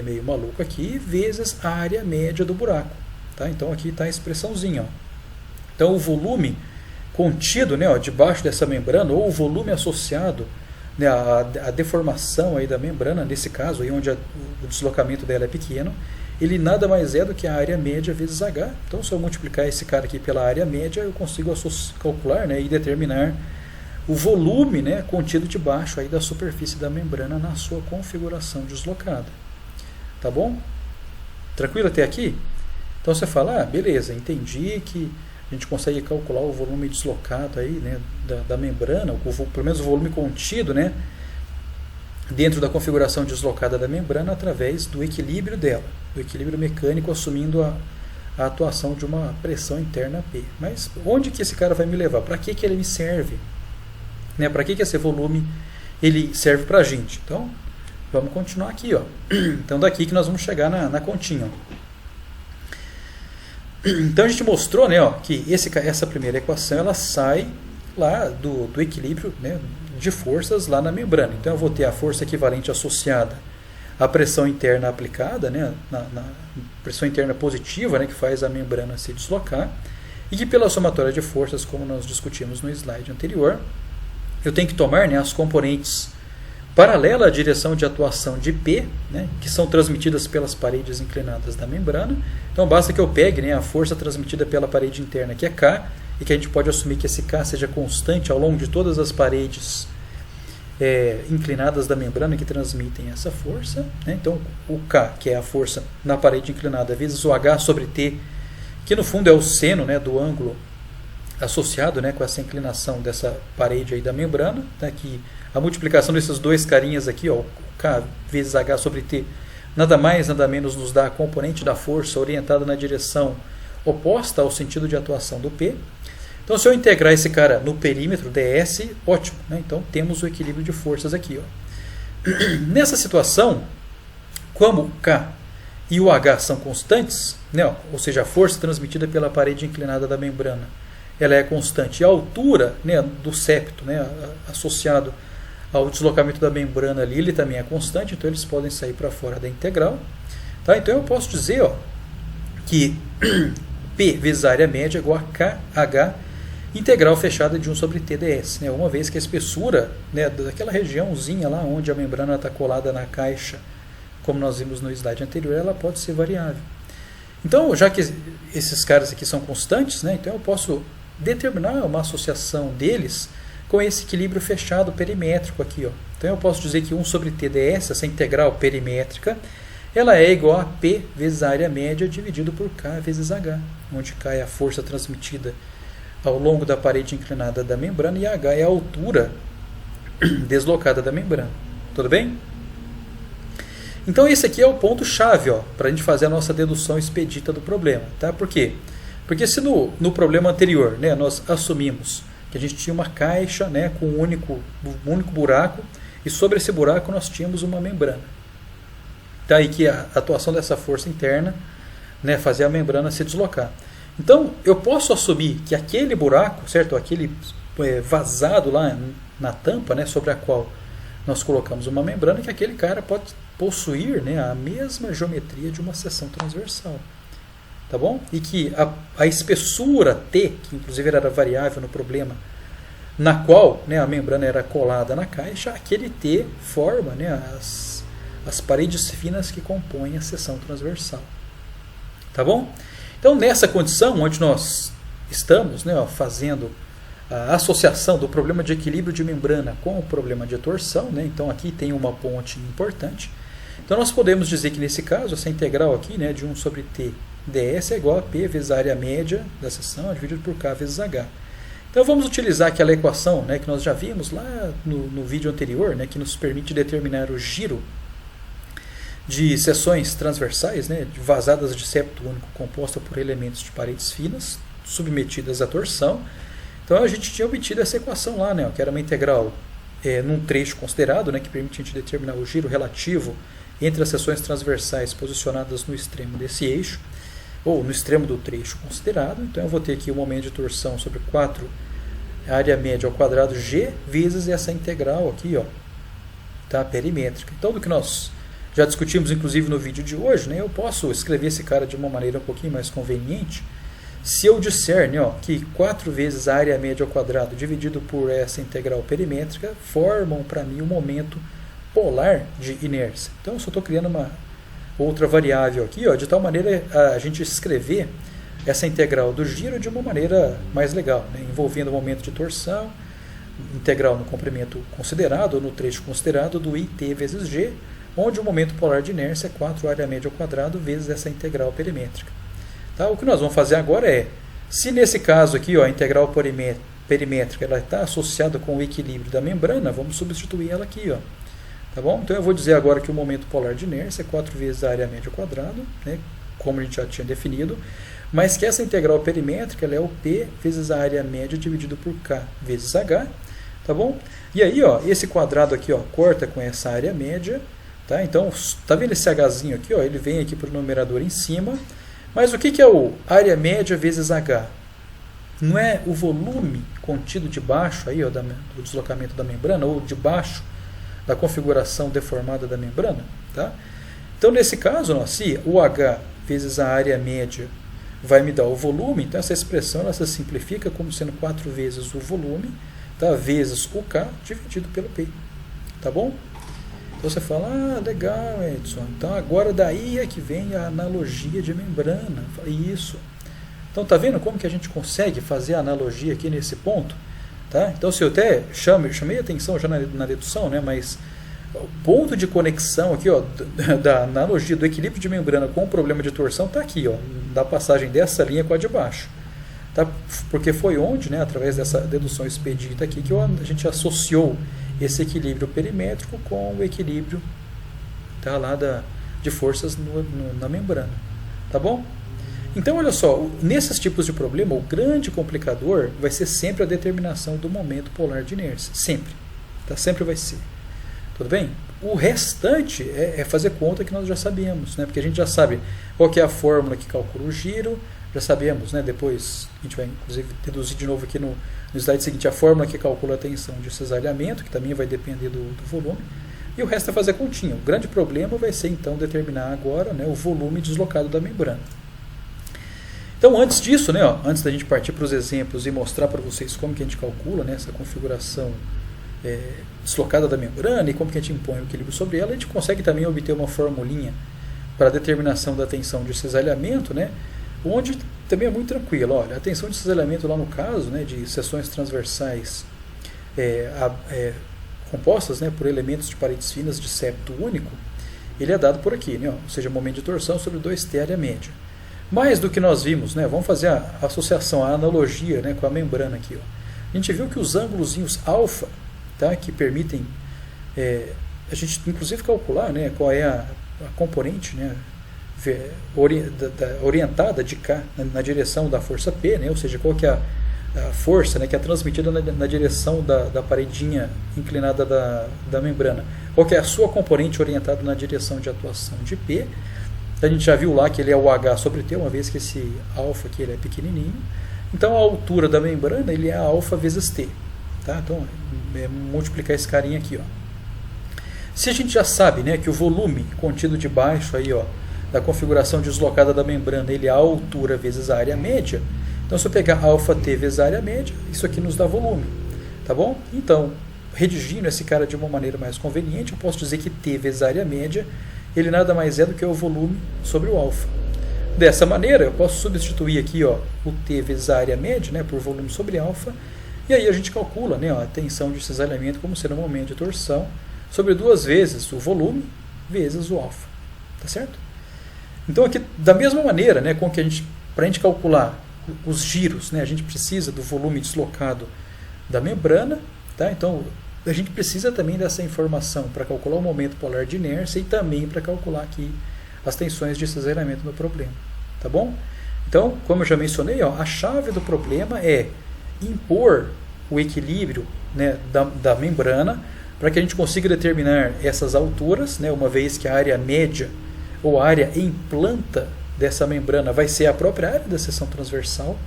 Speaker 1: meio maluca aqui, vezes a área média do buraco. Tá? Então aqui está a expressãozinha. Ó. Então o volume contido, né, ó, debaixo dessa membrana, ou o volume associado, né, à deformação aí da membrana, nesse caso aí onde o deslocamento dela é pequeno, ele nada mais é do que a área média vezes H. Então, se eu multiplicar esse cara aqui pela área média, eu consigo calcular, né, e determinar o volume, né, contido debaixo aí da superfície da membrana na sua configuração deslocada. Tá bom? Tranquilo até aqui? Então você fala, beleza, entendi que a gente consegue calcular o volume deslocado aí, né, da membrana, pelo menos o volume contido, né, dentro da configuração deslocada da membrana através do equilíbrio dela, do equilíbrio mecânico, assumindo a atuação de uma pressão interna P. Mas onde que esse cara vai me levar? Para que ele me serve? Né, para que esse volume ele serve para a gente? Então, vamos continuar aqui. Ó. Então, daqui que nós vamos chegar na continha. Ó. Então a gente mostrou, né, ó, que essa primeira equação ela sai lá do equilíbrio, né, de forças lá na membrana. Então eu vou ter a força equivalente associada à pressão interna aplicada, né, na pressão interna positiva, né, que faz a membrana se deslocar, e que pela somatória de forças, como nós discutimos no slide anterior, eu tenho que tomar, né, as componentes paralela à direção de atuação de P, né, que são transmitidas pelas paredes inclinadas da membrana. Então basta que eu pegue, né, a força transmitida pela parede interna, que é K, e que a gente pode assumir que esse K seja constante ao longo de todas as paredes inclinadas da membrana que transmitem essa força. Né? Então o K, que é a força na parede inclinada, vezes o H sobre T, que no fundo é o seno, né, do ângulo associado, né, com essa inclinação dessa parede aí da membrana, né, que a multiplicação desses dois carinhas aqui, ó, K vezes H sobre T, nada mais, nada menos nos dá a componente da força orientada na direção oposta ao sentido de atuação do P. Então, se eu integrar esse cara no perímetro ds, ótimo, né? Então temos o equilíbrio de forças aqui, ó. Nessa situação, como o K e o H são constantes, né, ó, ou seja, a força transmitida pela parede inclinada da membrana ela é constante, e a altura, né, do septo, né, associado ao deslocamento da membrana ali, ele também é constante, então eles podem sair para fora da integral. Tá? Então eu posso dizer, ó, que P vezes a área média é igual a KH integral fechada de 1 sobre TdS, né? Uma vez que a espessura, né, daquela regiãozinha lá onde a membrana está colada na caixa, como nós vimos no slide anterior, ela pode ser variável. Então, já que esses caras aqui são constantes, né, então eu posso determinar uma associação deles com esse equilíbrio fechado perimétrico aqui, ó. Então eu posso dizer que 1 sobre TdS, essa integral perimétrica, ela é igual a P vezes a área média dividido por K vezes H, onde K é a força transmitida ao longo da parede inclinada da membrana e H é a altura deslocada da membrana. Tudo bem? Então esse aqui é o ponto-chave para a gente fazer a nossa dedução expedita do problema. Tá? Por quê? Porque se no problema anterior, né, nós assumimos que a gente tinha uma caixa, né, com um único buraco, e sobre esse buraco nós tínhamos uma membrana. Tá? E que a atuação dessa força interna, né, fazia a membrana se deslocar. Então, eu posso assumir que aquele buraco, certo? Aquele vazado lá na tampa, né, sobre a qual nós colocamos uma membrana, que aquele cara pode possuir, né, a mesma geometria de uma seção transversal. Tá bom? E que a espessura T, que inclusive era variável no problema, na qual, né, a membrana era colada na caixa, aquele T forma, né, as paredes finas que compõem a seção transversal. Tá bom? Então, nessa condição, onde nós estamos, né, fazendo a associação do problema de equilíbrio de membrana com o problema de torção, né, então aqui tem uma ponte importante. Então, nós podemos dizer que, nesse caso, essa integral aqui, né, de 1 sobre T ds é igual a P vezes a área média da seção dividido por K vezes H. Então, vamos utilizar aquela equação, né, que nós já vimos lá no vídeo anterior, né, que nos permite determinar o giro de seções transversais, né, vazadas de septo único composta por elementos de paredes finas submetidas à torção. Então a gente tinha obtido essa equação lá, né, que era uma integral num trecho considerado, né, que permite a gente determinar o giro relativo entre as seções transversais posicionadas no extremo desse eixo, ou no extremo do trecho considerado. Então eu vou ter aqui o momento de torção sobre 4 área média ao quadrado G vezes essa integral aqui, ó, tá, perimétrica. Então, do que nós já discutimos, inclusive, no vídeo de hoje, né, eu posso escrever esse cara de uma maneira um pouquinho mais conveniente. Se eu disser, né, ó, que 4 vezes a área média ao quadrado dividido por essa integral perimétrica formam para mim o momento polar de inércia. Então, eu só estou criando uma outra variável aqui, ó, de tal maneira a gente escrever essa integral do giro de uma maneira mais legal, né, envolvendo o momento de torção, integral no comprimento considerado, ou no trecho considerado, do IT vezes G, onde o momento polar de inércia é 4 área média ao quadrado vezes essa integral perimétrica. Tá? O que nós vamos fazer agora é, se nesse caso aqui, ó, a integral perimétrica está associada com o equilíbrio da membrana, vamos substituir ela aqui. Ó. Tá bom? Então eu vou dizer agora que o momento polar de inércia é 4 vezes a área média ao quadrado, né, como a gente já tinha definido, mas que essa integral perimétrica ela é o P vezes a área média dividido por K vezes H. Tá bom? E aí, ó, esse quadrado aqui, ó, corta com essa área média. Tá? Então, tá vendo esse Hzinho aqui? Ó, ele vem aqui para o numerador em cima, Mas o que é o área média vezes H? Não é o volume contido debaixo aí, ó, do deslocamento da membrana, ou debaixo da configuração deformada da membrana? Tá? Então, nesse caso, se o H vezes a área média vai me dar o volume, então essa expressão ela se simplifica como sendo 4 vezes o volume, tá? Vezes o K dividido pelo P. Tá bom? Então você fala, legal, Edson. Então agora daí é que vem a analogia de membrana. Isso. Então tá vendo como que a gente consegue fazer a analogia aqui nesse ponto? Tá? Então se eu até chamei a atenção já na dedução, né? Mas o ponto de conexão aqui, ó, da analogia do equilíbrio de membrana com o problema de torção está aqui, ó, da passagem dessa linha com a de baixo. Tá? Porque foi onde, né, através dessa dedução expedita aqui, que a gente associou esse equilíbrio perimétrico com o equilíbrio, tá, lá de forças na membrana. Tá bom? Então, olha só, nesses tipos de problema, o grande complicador vai ser sempre a determinação do momento polar de inércia. Sempre. Tá? Sempre vai ser. Tudo bem? O restante é fazer conta que nós já sabemos, né? Porque a gente já sabe qual que é a fórmula que calcula o giro, já sabemos, né? Depois a gente vai, inclusive, deduzir de novo aqui no slide seguinte a fórmula que calcula a tensão de cisalhamento, que também vai depender do volume, e o resto é fazer continha. O grande problema vai ser, então, determinar agora, né, o volume deslocado da membrana. Então, antes disso, né, antes da gente partir para os exemplos e mostrar para vocês como que a gente calcula, né, essa configuração deslocada da membrana e como que a gente impõe o equilíbrio sobre ela, a gente consegue também obter uma formulinha para a determinação da tensão de cisalhamento, né, onde também é muito tranquilo. Olha, a tensão de cisalhamento lá no caso, né, de seções transversais compostas, né, por elementos de paredes finas de septo único, ele é dado por aqui, né, ou seja, momento de torção sobre 2T área média. Mais do que nós vimos, né, vamos fazer a associação, a analogia, né, com a membrana aqui. Ó. A gente viu que os ângulozinhos alfa, tá, que permitem a gente inclusive calcular, né, qual é a componente, né, orientada de K na direção da força P, né, ou seja, qual que é a força, né, que é transmitida na direção da paredinha inclinada da membrana, qual que é a sua componente orientada na direção de atuação de P. A gente já viu lá que ele é o H sobre T, uma vez que esse alfa aqui ele é pequenininho. Então a altura da membrana ele é a alfa vezes T. Tá? Então multiplicar esse carinha aqui. Ó. Se a gente já sabe, né, que o volume contido debaixo aí, ó, da configuração deslocada da membrana ele é a altura vezes a área média, então se eu pegar alfa T vezes a área média, isso aqui nos dá volume. Tá bom? Então, redigindo esse cara de uma maneira mais conveniente, eu posso dizer que T vezes a área média ele nada mais é do que o volume sobre o alfa. Dessa maneira, eu posso substituir aqui, ó, o T vezes a área média, né, por volume sobre alfa, e aí a gente calcula, né, ó, a tensão de cisalhamento como sendo um momento de torção sobre 2 vezes o volume vezes o alfa. Tá certo? Então, aqui, da mesma maneira, né, com que para a gente calcular os giros, né, a gente precisa do volume deslocado da membrana, tá? Então, a gente precisa também dessa informação para calcular o momento polar de inércia e também para calcular aqui as tensões de cisalhamento no problema. Tá bom? Então, como eu já mencionei, ó, a chave do problema é impor o equilíbrio, né, da membrana para que a gente consiga determinar essas alturas, né, uma vez que a área média ou a área em planta dessa membrana vai ser a própria área da seção transversal,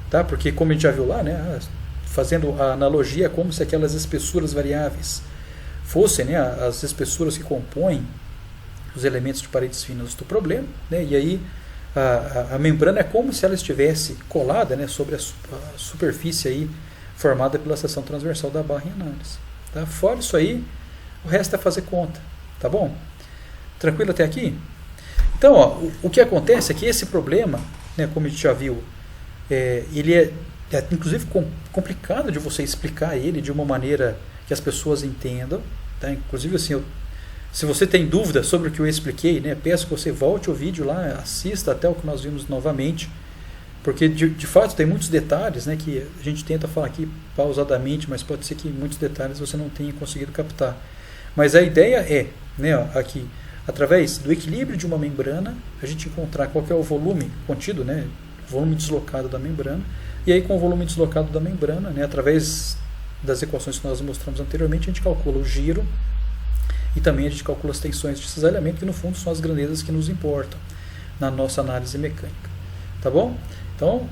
Speaker 1: tá? Porque como a gente já viu lá, né, fazendo a analogia, é como se aquelas espessuras variáveis fossem, né, as espessuras que compõem os elementos de paredes finas do problema, né, e aí a membrana é como se ela estivesse colada, né, sobre a superfície aí formada pela seção transversal da barra em análise. Tá? Fora isso aí, o resto é fazer conta. Tá bom? Tranquilo até aqui? Então, ó, o que acontece é que esse problema, né, como a gente já viu, ele é inclusive complicado de você explicar ele de uma maneira que as pessoas entendam. Tá? Inclusive, assim, se você tem dúvida sobre o que eu expliquei, né, peço que você volte o vídeo lá, assista até o que nós vimos novamente, porque de fato tem muitos detalhes, né, que a gente tenta falar aqui pausadamente, mas pode ser que muitos detalhes você não tenha conseguido captar. Mas a ideia é, né, aqui, através do equilíbrio de uma membrana, a gente encontrar qual que é o volume contido, né, volume deslocado da membrana, e aí com o volume deslocado da membrana, né, através das equações que nós mostramos anteriormente, a gente calcula o giro e também a gente calcula as tensões de cisalhamento, que no fundo são as grandezas que nos importam na nossa análise mecânica. Tá bom? Então,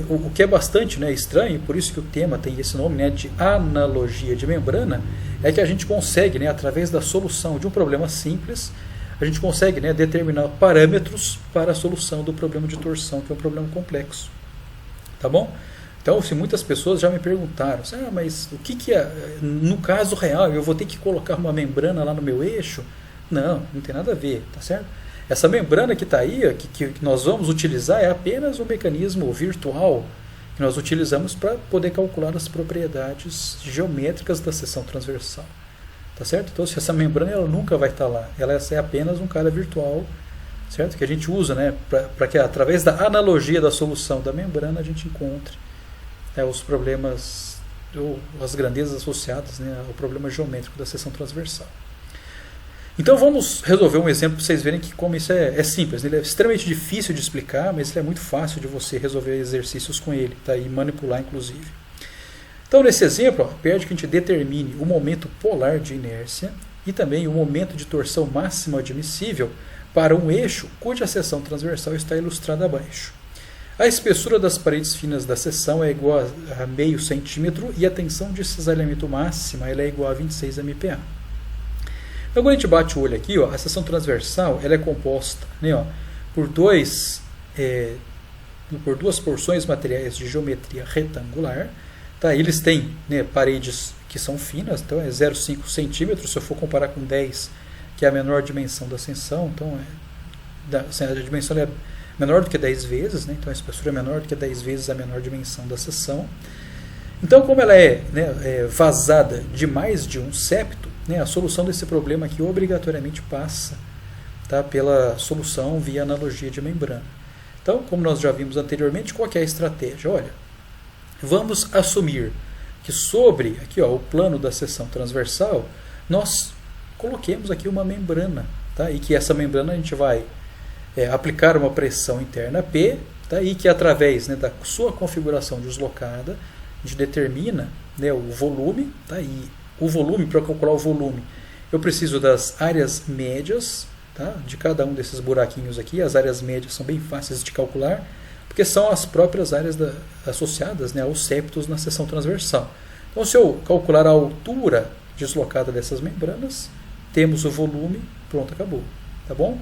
Speaker 1: o que é bastante, né, estranho, e por isso que o tema tem esse nome, né, de analogia de membrana, é que a gente consegue, né, através da solução de um problema simples, a gente consegue, né, determinar parâmetros para a solução do problema de torção, que é um problema complexo. Tá bom? Então, se muitas pessoas já me perguntaram, mas o que é, no caso real, eu vou ter que colocar uma membrana lá no meu eixo? Não, não tem nada a ver, tá certo? Essa membrana que está aí, que nós vamos utilizar, é apenas um mecanismo virtual que nós utilizamos para poder calcular as propriedades geométricas da seção transversal. Tá certo? Então, se essa membrana ela nunca vai estar lá, ela é apenas um cara virtual, certo? Que a gente usa, né, para que através da analogia da solução da membrana a gente encontre os problemas ou as grandezas associadas, né, ao problema geométrico da seção transversal. Então vamos resolver um exemplo para vocês verem que como isso é simples. Ele é extremamente difícil de explicar, mas ele é muito fácil de você resolver exercícios com ele, tá? E manipular inclusive. Então nesse exemplo, pede que a gente determine o momento polar de inércia e também o momento de torção máxima admissível para um eixo cuja seção transversal está ilustrada abaixo. A espessura das paredes finas da seção é igual a 0,5 centímetro e a tensão de cisalhamento máxima ela é igual a 26 MPa. Então, quando a gente bate o olho aqui, a seção transversal ela é composta, né, por duas porções materiais de geometria retangular. Tá? Eles têm, né, paredes que são finas, então é 0,5 centímetros, se eu for comparar com 10, que é a menor dimensão da seção, então a dimensão é menor do que 10 vezes, né, então a espessura é menor do que 10 vezes a menor dimensão da seção. Então, como ela é vazada de mais de um septo, né, a solução desse problema aqui obrigatoriamente passa, tá, pela solução via analogia de membrana. Então, como nós já vimos anteriormente, qual que é a estratégia? Olha, vamos assumir que sobre aqui, o plano da seção transversal, nós coloquemos aqui uma membrana, tá, e que essa membrana a gente vai aplicar uma pressão interna P, tá, e que através, né, da sua configuração deslocada, a gente determina, né, o volume, tá, e o volume, para calcular o volume, eu preciso das áreas médias, tá, de cada um desses buraquinhos aqui. As áreas médias são bem fáceis de calcular, porque são as próprias áreas associadas, né, aos septos na seção transversal. Então, se eu calcular a altura deslocada dessas membranas, temos o volume, pronto, acabou. Tá bom?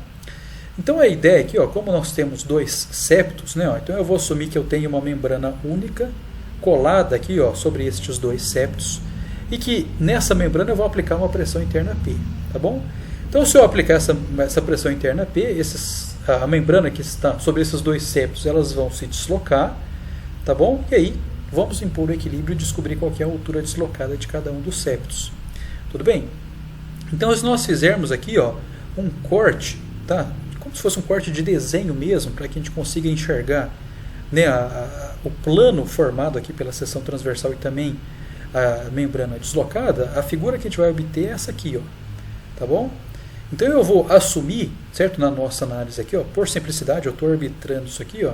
Speaker 1: Então, a ideia aqui, como nós temos dois septos, né, então eu vou assumir que eu tenho uma membrana única colada aqui, sobre estes dois septos, e que nessa membrana eu vou aplicar uma pressão interna P, tá bom? Então, se eu aplicar essa pressão interna P, a membrana que está sobre esses dois septos, elas vão se deslocar, tá bom? E aí, vamos impor o equilíbrio e descobrir qual que é a altura deslocada de cada um dos septos. Tudo bem? Então, se nós fizermos aqui, um corte, tá? Como se fosse um corte de desenho mesmo, para que a gente consiga enxergar, né, o plano formado aqui pela seção transversal e também a membrana deslocada, a figura que a gente vai obter é essa aqui, tá bom? Então eu vou assumir, certo, na nossa análise aqui, por simplicidade, eu estou arbitrando isso aqui,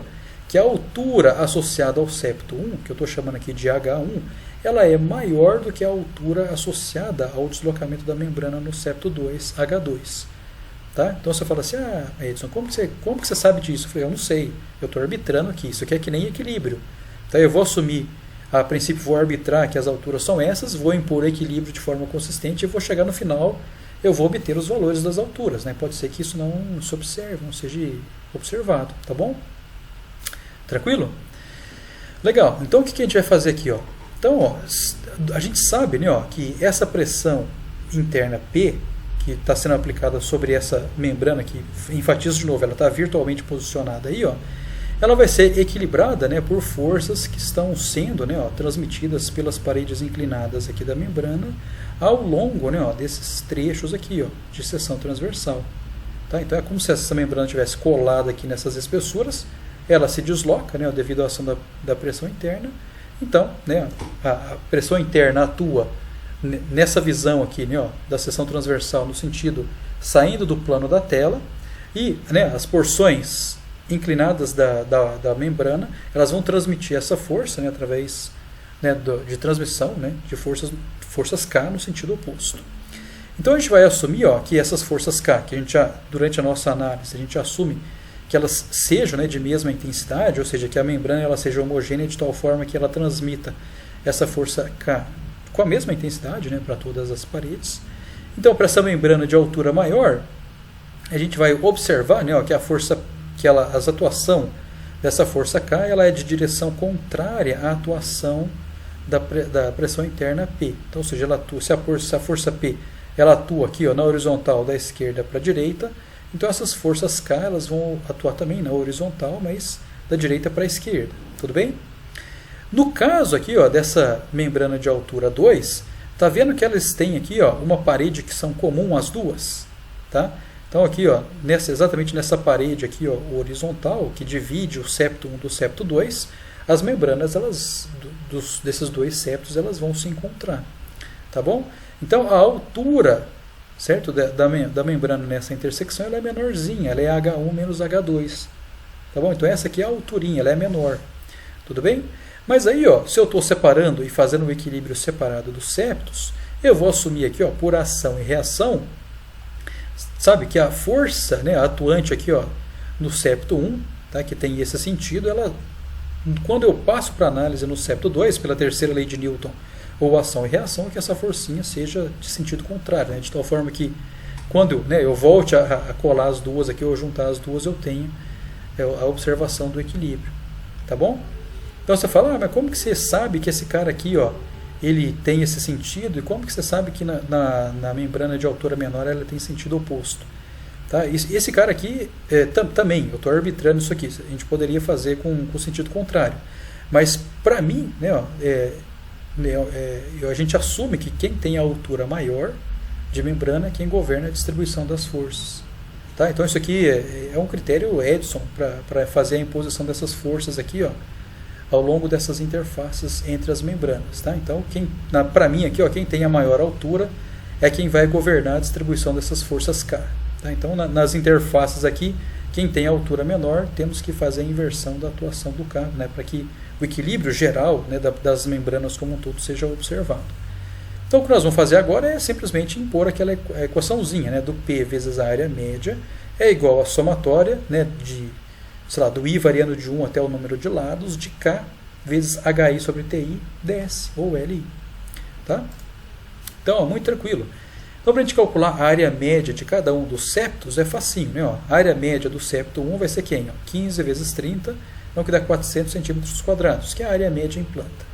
Speaker 1: que a altura associada ao septo 1, que eu estou chamando aqui de H1, ela é maior do que a altura associada ao deslocamento da membrana no septo 2, H2. Tá? Então você fala assim, Edson, como que você sabe disso? Eu falei, eu não sei, eu estou arbitrando aqui, isso aqui é que nem equilíbrio. Tá? Eu vou assumir, a princípio vou arbitrar que as alturas são essas, vou impor equilíbrio de forma consistente e vou chegar no final, eu vou obter os valores das alturas. Né? Pode ser que isso não se observe, não seja observado, tá bom? Tranquilo? Legal, então o que a gente vai fazer aqui? Então, a gente sabe, né, que essa pressão interna P, que está sendo aplicada sobre essa membrana, que enfatizo de novo, ela está virtualmente posicionada aí, ela vai ser equilibrada, né, por forças que estão sendo, né, transmitidas pelas paredes inclinadas aqui da membrana ao longo, né, desses trechos aqui, de seção transversal. Tá? Então é como se essa membrana estivesse colada aqui nessas espessuras, ela se desloca, né, devido à ação da pressão interna. Então, né, a pressão interna atua nessa visão aqui, né, da seção transversal, no sentido saindo do plano da tela, e, né, as porções inclinadas da membrana, elas vão transmitir essa força, né, através, né, de transmissão, né, de forças K no sentido oposto. Então a gente vai assumir que essas forças K, que a gente durante a nossa análise, a gente assume que elas sejam, né, de mesma intensidade, ou seja, que a membrana ela seja homogênea de tal forma que ela transmita essa força K com a mesma intensidade, né, para todas as paredes. Então, para essa membrana de altura maior, a gente vai observar, né, ó, que a força, a atuação dessa força K ela é de direção contrária à atuação da pressão interna P. Então, ou seja, ela atua, se a força P ela atua aqui, ó, na horizontal da esquerda para a direita, então essas forças K elas vão atuar também na horizontal, mas da direita para a esquerda. Tudo bem? No caso aqui, ó, dessa membrana de altura 2, tá vendo que elas têm aqui, ó, uma parede que são comum às duas, tá? Então aqui, ó, exatamente nessa parede aqui, ó, horizontal, que divide o septo 1 do septo 2, as membranas desses dois septos elas vão se encontrar, tá bom? Então a altura, certo, da membrana nessa intersecção ela é menorzinha, ela é H1 menos H2, tá bom? Então essa aqui é a alturinha, ela é menor, tudo bem? Mas aí, ó, se eu estou separando e fazendo um equilíbrio separado dos septos, eu vou assumir aqui, ó, por ação e reação, sabe que a força, né, atuante aqui, ó, no septo 1, tá, que tem esse sentido, ela, quando eu passo para análise no septo 2, pela terceira lei de Newton, ou ação e reação, é que essa forcinha seja de sentido contrário, né, de tal forma que quando né, eu volte a colar as duas aqui, ou juntar as duas, eu tenho a observação do equilíbrio, tá bom? Então você fala, mas como que você sabe que esse cara aqui, ó, ele tem esse sentido, e como que você sabe que na membrana de altura menor ela tem sentido oposto? Tá? Esse cara aqui, também, eu estou arbitrando isso aqui, a gente poderia fazer com sentido contrário. Mas, para mim, né, ó, a gente assume que quem tem a altura maior de membrana é quem governa a distribuição das forças. Tá? Então, isso aqui é um critério Edison para fazer a imposição dessas forças aqui, ó, ao longo dessas interfaces entre as membranas. Tá? Então, para mim, aqui, ó, quem tem a maior altura é quem vai governar a distribuição dessas forças K. Tá? Então, nas interfaces aqui, quem tem a altura menor, temos que fazer a inversão da atuação do K, né, para que o equilíbrio geral, né, das membranas como um todo seja observado. Então, o que nós vamos fazer agora é simplesmente impor aquela equaçãozinha, né, do P vezes a área média é igual à somatória, né, do I variando de 1 até o número de lados, de K vezes HI sobre TI, ds, ou LI. Tá? Então, ó, muito tranquilo. Então, para a gente calcular a área média de cada um dos septos, é facinho, né? Ó, a área média do septo 1 vai ser quem? Ó, 15 vezes 30, então que dá 400 centímetros quadrados, que é a área média em planta.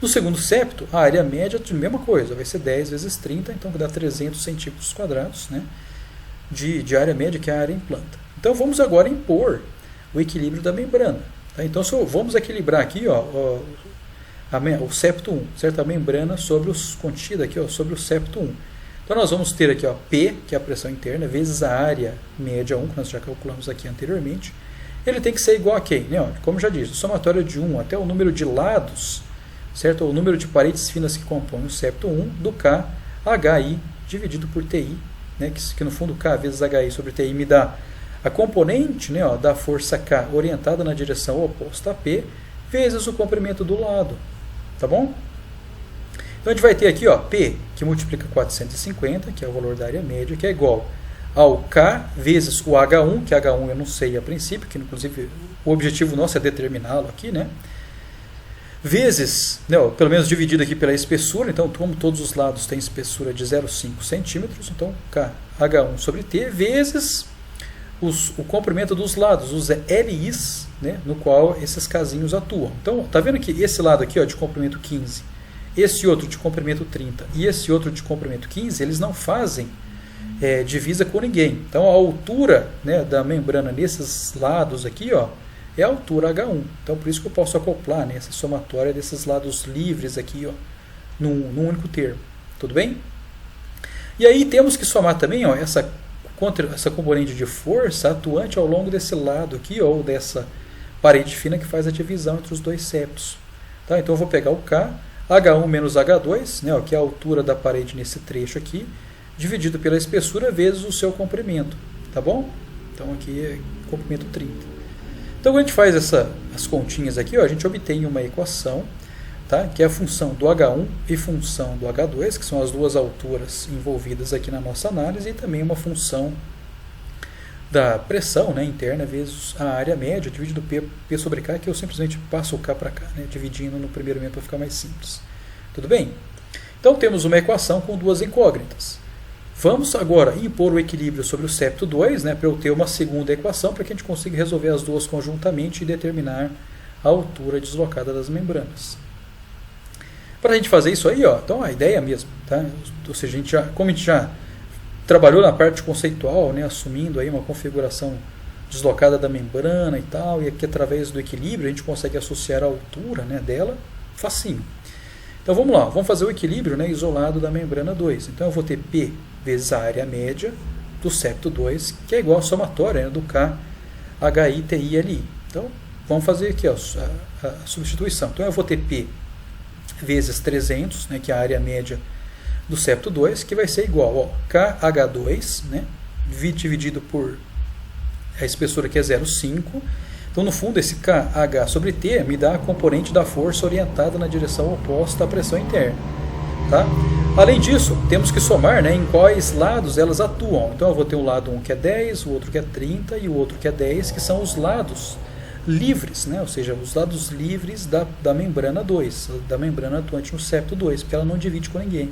Speaker 1: No segundo septo, a área média de mesma coisa, vai ser 10 vezes 30, então que dá 300 centímetros quadrados, né, de área média, que é a área em planta. Então, vamos agora impor o equilíbrio da membrana. Tá? Então, vamos equilibrar aqui, ó, o septo 1, certo? A membrana contida aqui, ó, sobre o septo 1. Então, nós vamos ter aqui, ó, P, que é a pressão interna, vezes a área média 1, que nós já calculamos aqui anteriormente. Ele tem que ser igual a quem? Né? Ó, como já disse, somatório de 1 até o número de lados, certo? O número de paredes finas que compõem o septo 1 do K, HI, dividido por TI, né? que no fundo K vezes HI sobre TI me dá a componente, né, ó, da força K orientada na direção oposta a P, vezes o comprimento do lado. Tá bom? Então a gente vai ter aqui, ó, P, que multiplica 450, que é o valor da área média, que é igual ao K vezes o H1, que H1 eu não sei a princípio, que inclusive o objetivo nosso é determiná-lo aqui, né? Vezes, né, ó, pelo menos dividido aqui pela espessura, então como todos os lados têm espessura de 0,5 centímetros, então K, H1 sobre T, vezes o comprimento dos lados, os LIs, né, no qual esses casinhos atuam. Então, tá vendo que esse lado aqui, ó, de comprimento 15, esse outro de comprimento 30 e esse outro de comprimento 15, eles não fazem divisa com ninguém. Então, a altura, né, da membrana nesses lados aqui, ó, é a altura H1. Então, por isso que eu posso acoplar, né, essa somatória desses lados livres aqui, ó, num único termo. Tudo bem? E aí temos que somar também, ó, essa componente de força atuante ao longo desse lado aqui, ou dessa parede fina que faz a divisão entre os dois septos. Tá? Então eu vou pegar o K, H1 menos H2, né, ó, que é a altura da parede nesse trecho aqui, dividido pela espessura vezes o seu comprimento. Tá bom? Então aqui é comprimento 30. Então quando a gente faz as continhas aqui, ó, a gente obtém uma equação, tá, que é a função do H1 e função do H2, que são as duas alturas envolvidas aqui na nossa análise, e também uma função da pressão, né, interna vezes a área média dividido P sobre K, que eu simplesmente passo o K para cá, né, dividindo no primeiro momento para ficar mais simples. Tudo bem? Então temos uma equação com duas incógnitas. Vamos agora impor o equilíbrio sobre o septo 2, né, para eu ter uma segunda equação, para que a gente consiga resolver as duas conjuntamente e determinar a altura deslocada das membranas. Para a gente fazer isso aí, ó, então a ideia mesmo, tá? Ou seja, como a gente já trabalhou na parte conceitual, né, assumindo aí uma configuração deslocada da membrana e tal, e aqui através do equilíbrio a gente consegue associar a altura, né, dela, facinho. Então vamos lá, vamos fazer o equilíbrio, né, isolado da membrana 2. Então eu vou ter P vezes a área média do septo 2, que é igual à somatória, né, do K, HI, TI, LI. Então vamos fazer aqui ó, a substituição. Então eu vou ter P vezes 300, né, que é a área média do septo 2, que vai ser igual a KH2, né, dividido por a espessura que é 0,5. Então, no fundo, esse KH sobre T me dá a componente da força orientada na direção oposta à pressão interna. Tá? Além disso, temos que somar, né, em quais lados elas atuam. Então, eu vou ter um lado 1 que é 10, o outro que é 30 e o outro que é 10, que são os lados livres, né? Ou seja, os lados livres da membrana 2, da membrana atuante no septo 2, porque ela não divide com ninguém.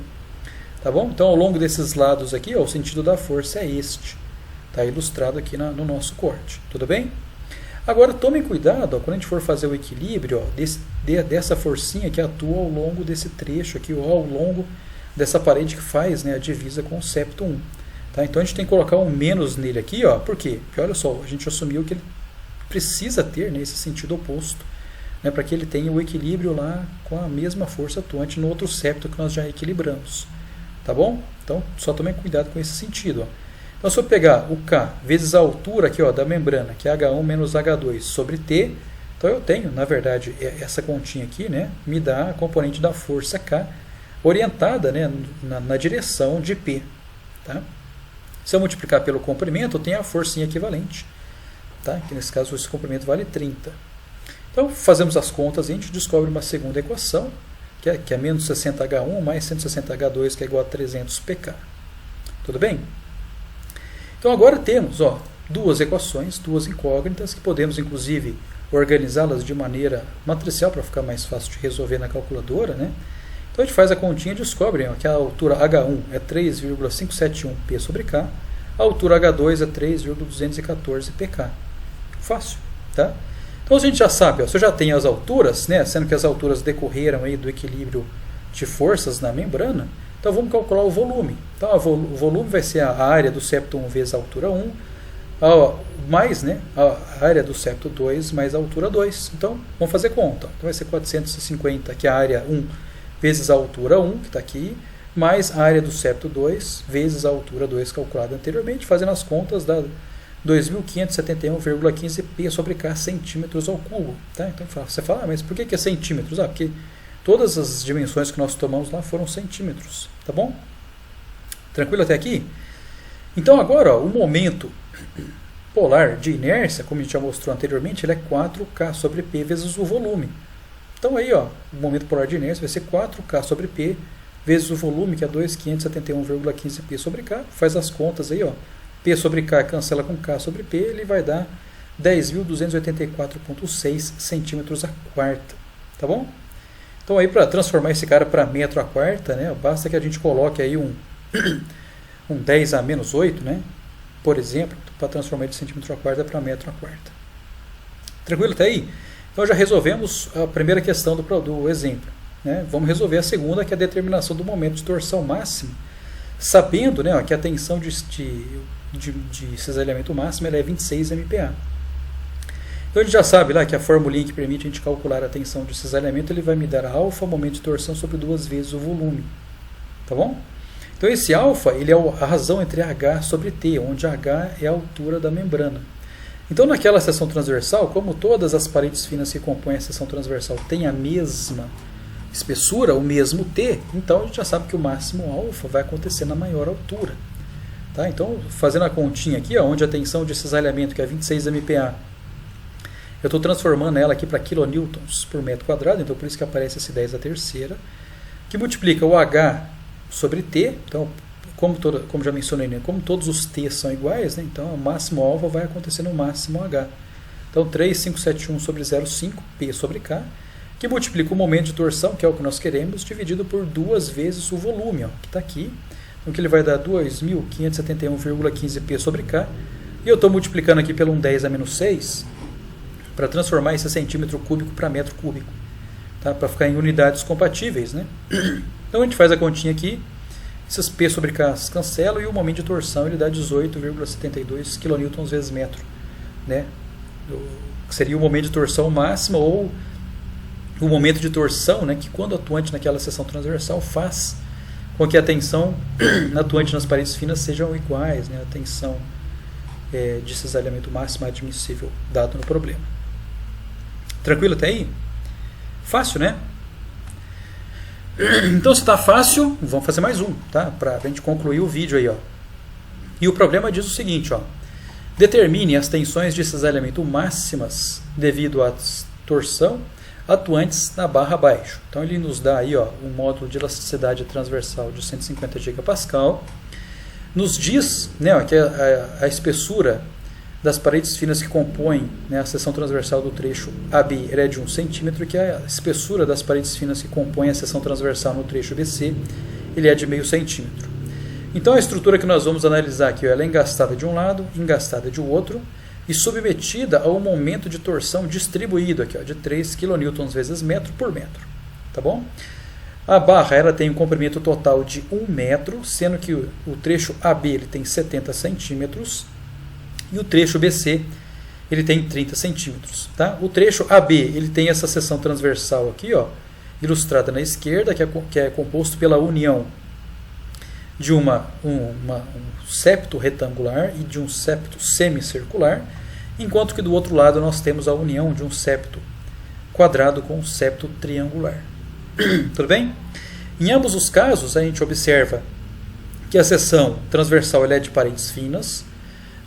Speaker 1: Tá bom? Então, ao longo desses lados aqui, ó, o sentido da força é este. Está ilustrado aqui no nosso corte. Tudo bem? Agora, tomem cuidado, ó, quando a gente for fazer o equilíbrio, ó, dessa forcinha que atua ao longo desse trecho aqui, ó, ao longo dessa parede que faz, né, a divisa com o septo 1. Tá? Então, a gente tem que colocar um menos nele aqui. Ó, por quê? Porque, olha só, a gente assumiu que ele precisa ter, né, esse sentido oposto, né, para que ele tenha o equilíbrio lá com a mesma força atuante no outro septo que nós já equilibramos. Tá bom? Então, só tomem cuidado com esse sentido. Ó. Então, se eu pegar o K vezes a altura aqui, ó, da membrana, que é H1 menos H2 sobre T, então eu tenho, na verdade, essa continha aqui, né, me dá a componente da força K orientada, né, na direção de P. Tá? Se eu multiplicar pelo comprimento, eu tenho a forcinha equivalente. Tá? Que nesse caso esse comprimento vale 30. Então, fazemos as contas e a gente descobre uma segunda equação, que é menos 60H1 mais 160H2, que é igual a 300pK. Tudo bem? Então agora temos, ó, duas equações, duas incógnitas, que podemos inclusive organizá-las de maneira matricial para ficar mais fácil de resolver na calculadora, né? Então a gente faz a continha e descobre, ó, que a altura H1 é 3,571P sobre K, a altura H2 é 3,214pK. Fácil, tá? Então a gente já sabe, ó, se eu já tenho as alturas, né, sendo que as alturas decorreram aí do equilíbrio de forças na membrana, então vamos calcular o volume. Então o volume vai ser a área do septo 1 vezes a altura 1, mais, né, a área do septo 2 mais a altura 2. Então vamos fazer conta. Então vai ser 450, que é a área 1 vezes a altura 1, que está aqui, mais a área do septo 2 vezes a altura 2 calculada anteriormente, fazendo as contas da 2.571,15P sobre K centímetros ao cubo. Tá? Então você fala, mas por que é centímetros? Porque todas as dimensões que nós tomamos lá foram centímetros. Tá bom? Tranquilo até aqui? Então agora, ó, o momento polar de inércia, como a gente já mostrou anteriormente, ele é 4K sobre P vezes o volume. Então aí, ó, o momento polar de inércia vai ser 4K sobre P vezes o volume, que é 2.571,15P sobre K. Faz as contas aí, ó. P sobre K cancela com K sobre P, ele vai dar 10.284,6 centímetros a quarta. Tá bom? Então aí, para transformar esse cara para metro a quarta, né, basta que a gente coloque aí um 10 a menos 8, né, por exemplo, para transformar de centímetro a quarta para metro a quarta. Tranquilo até aí? Então já resolvemos a primeira questão do exemplo. Né? Vamos resolver a segunda, que é a determinação do momento de torção máximo, sabendo, né, que a tensão de cisalhamento máximo é 26 MPa. Então a gente já sabe lá que a formulinha que permite a gente calcular a tensão de cisalhamento, ele vai me dar alfa momento de torção sobre 2 vezes o volume. Tá bom? Então esse alfa, ele é a razão entre H sobre T, onde H é a altura da membrana. Então naquela seção transversal, como todas as paredes finas que compõem a seção transversal têm a mesma espessura, o mesmo T, então a gente já sabe que o máximo alfa vai acontecer na maior altura. Tá? Então, fazendo a continha aqui, ó, onde a tensão de cisalhamento, que é 26 MPa, eu estou transformando ela aqui para kilonewtons por metro quadrado, então por isso que aparece esse 10 a terceira, que multiplica o H sobre T, então como já mencionei, né, como todos os T são iguais, né, então o máximo alfa vai acontecer no máximo H. Então 3,571 sobre 0,5, P sobre K, que multiplica o momento de torção, que é o que nós queremos, dividido por 2 vezes o volume, ó, que está aqui. Então que ele vai dar 2.571,15 P sobre K. E eu estou multiplicando aqui pelo 1 10 a menos 6 para transformar esse centímetro cúbico para metro cúbico, tá? Para ficar em unidades compatíveis, né? Então a gente faz a continha aqui, esses P sobre K se cancelam e o momento de torção ele dá 18,72 kN vezes metro, né? Que seria o momento de torção máxima ou o momento de torção, né, que quando atuante naquela seção transversal faz com que a tensão atuante nas paredes finas sejam iguais, né, a tensão de cisalhamento máximo admissível dado no problema. Tranquilo até aí? Fácil, né? Então, se está fácil, vamos fazer mais um, tá? Para a gente concluir o vídeo aí, ó. E o problema diz o seguinte, ó. Determine as tensões de cisalhamento máximas devido à torção atuantes na barra abaixo. Então ele nos dá aí, ó, um módulo de elasticidade transversal de 150 GPa. Nos diz, né, ó, que a espessura das paredes finas que compõem, né, a seção transversal do trecho AB é de 1 cm, que a espessura das paredes finas que compõem a seção transversal no trecho BC ele é de meio centímetro. Então a estrutura que nós vamos analisar aqui, ó, ela é engastada de um lado, engastada de outro, e submetida a um momento de torção distribuído aqui, ó, de 3 kN vezes metro por metro. Tá bom? A barra ela tem um comprimento total de 1 metro, sendo que o trecho AB ele tem 70 centímetros e o trecho BC ele tem 30 centímetros. Tá? O trecho AB ele tem essa seção transversal aqui, ó, ilustrada na esquerda, que é composto pela união de um septo retangular e de um septo semicircular, enquanto que do outro lado nós temos a união de um septo quadrado com um septo triangular. Tudo bem? Em ambos os casos, a gente observa que a seção transversal ela é de paredes finas.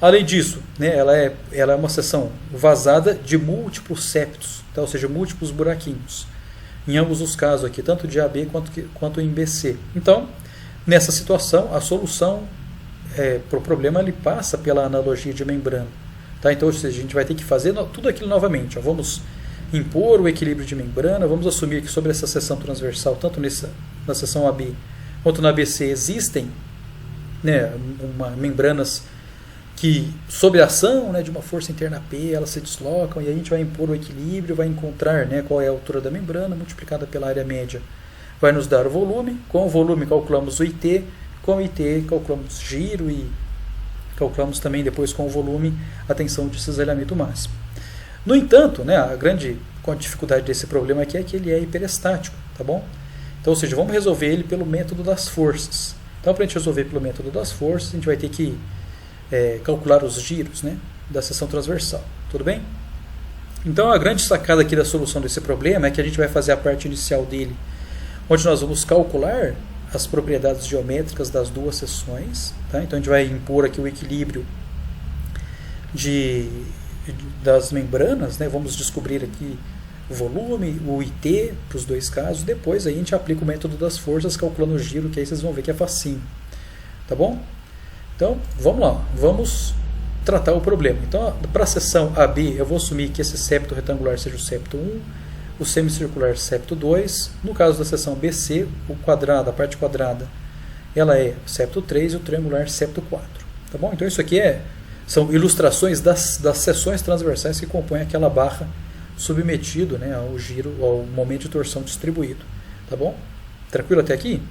Speaker 1: Além disso, né, ela é uma seção vazada de múltiplos septos, tá? Ou seja, múltiplos buraquinhos. Em ambos os casos aqui, tanto de AB quanto em BC. Então, nessa situação, a solução para o problema ele passa pela analogia de membrana. Tá? Então, ou seja, a gente vai ter que fazer tudo aquilo novamente. Ó. Vamos impor o equilíbrio de membrana, vamos assumir que sobre essa seção transversal, tanto na seção AB quanto na BC, existem, né, membranas que, sob a ação, né, de uma força interna P, elas se deslocam e a gente vai impor o equilíbrio, vai encontrar, né, qual é a altura da membrana multiplicada pela área média. Vai nos dar o volume, com o volume calculamos o IT, com o IT calculamos giro e calculamos também depois com o volume a tensão de cisalhamento máximo. No entanto, né, a grande dificuldade desse problema aqui é que ele é hiperestático, tá bom? Então, ou seja, vamos resolver ele pelo método das forças. Então, para a gente resolver pelo método das forças, a gente vai ter que calcular os giros, né, da seção transversal, tudo bem? Então, a grande sacada aqui da solução desse problema é que a gente vai fazer a parte inicial dele, onde nós vamos calcular as propriedades geométricas das duas seções. Tá? Então a gente vai impor aqui o equilíbrio das membranas, né? Vamos descobrir aqui o volume, o IT para os dois casos. Depois aí a gente aplica o método das forças calculando o giro, que aí vocês vão ver que é facinho. Tá bom? Então vamos lá, vamos tratar o problema. Então para a seção AB eu vou assumir que esse septo retangular seja o septo 1, o semicircular septo 2, no caso da seção BC, a parte quadrada, ela é septo 3 e o triangular septo 4. Tá bom? Então isso aqui são ilustrações das seções transversais que compõem aquela barra submetido, né, ao giro, ao momento de torção distribuído. Tá bom? Tranquilo até aqui?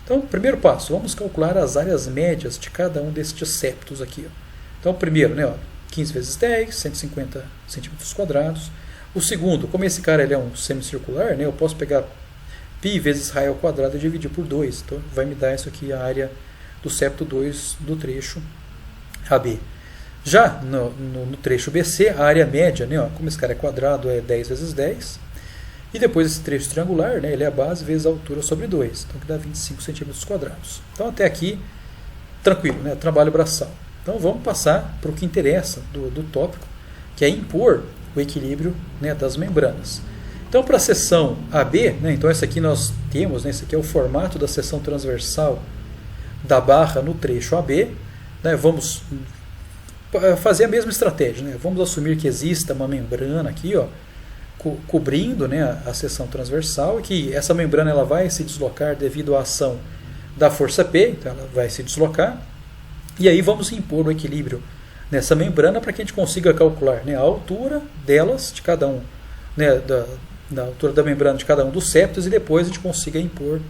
Speaker 1: Então, primeiro passo, vamos calcular as áreas médias de cada um destes septos aqui. Ó. Então, primeiro, né, 15 vezes 10, 150 centímetros quadrados. O segundo, como esse cara ele é um semicircular, né, eu posso pegar π vezes raio ao quadrado e dividir por 2. Então vai me dar isso aqui, a área do septo 2 do trecho AB. Já no trecho BC, a área média, né, ó, como esse cara é quadrado, é 10 vezes 10. E depois esse trecho triangular, né, ele é a base vezes a altura sobre 2. Então que dá 25 centímetros quadrados. Então até aqui, tranquilo, né, trabalho braçal. Então vamos passar para o que interessa do tópico, que é impor o equilíbrio, né, das membranas. Então, para a seção AB, né, então esse aqui nós temos, né, esse aqui é o formato da seção transversal da barra no trecho AB, né, vamos fazer a mesma estratégia, né? Vamos assumir que exista uma membrana aqui, ó, cobrindo, né, a seção transversal, e que essa membrana ela vai se deslocar devido à ação da força P, então ela vai se deslocar, e aí vamos impor o equilíbrio nessa membrana para que a gente consiga calcular, né, a altura delas, de cada um, né, da altura da membrana de cada um dos septos, e depois a gente consiga impor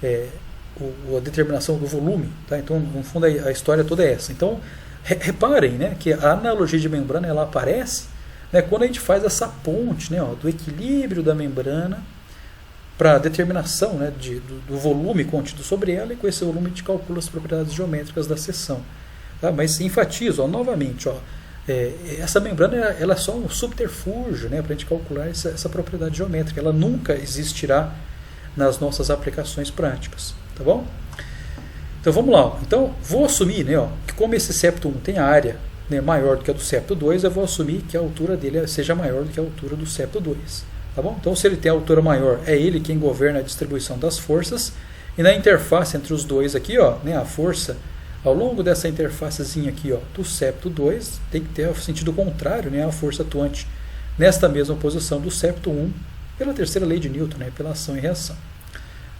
Speaker 1: a determinação do volume. Tá? Então, no fundo, a história toda é essa. Então, reparem, né, que a analogia de membrana ela aparece, né, quando a gente faz essa ponte, né, ó, do equilíbrio da membrana para a determinação, né, do volume contido sobre ela, e com esse volume a gente calcula as propriedades geométricas da seção. Tá? Mas enfatizo, ó, novamente, ó, essa membrana ela é só um subterfúgio, né, para a gente calcular essa propriedade geométrica. Ela nunca existirá nas nossas aplicações práticas. Tá bom? Então vamos lá. Ó. Então vou assumir, né, ó, que como esse septo 1 tem a área, né, maior do que a do septo 2, eu vou assumir que a altura dele seja maior do que a altura do septo 2. Tá bom? Então se ele tem a altura maior, é ele quem governa a distribuição das forças, e na interface entre os dois aqui, ó, né, a força ao longo dessa interfacezinha aqui, ó, do septo 2 tem que ter o sentido contrário, né, a força atuante nesta mesma posição do septo 1 pela terceira lei de Newton, né, pela ação e reação.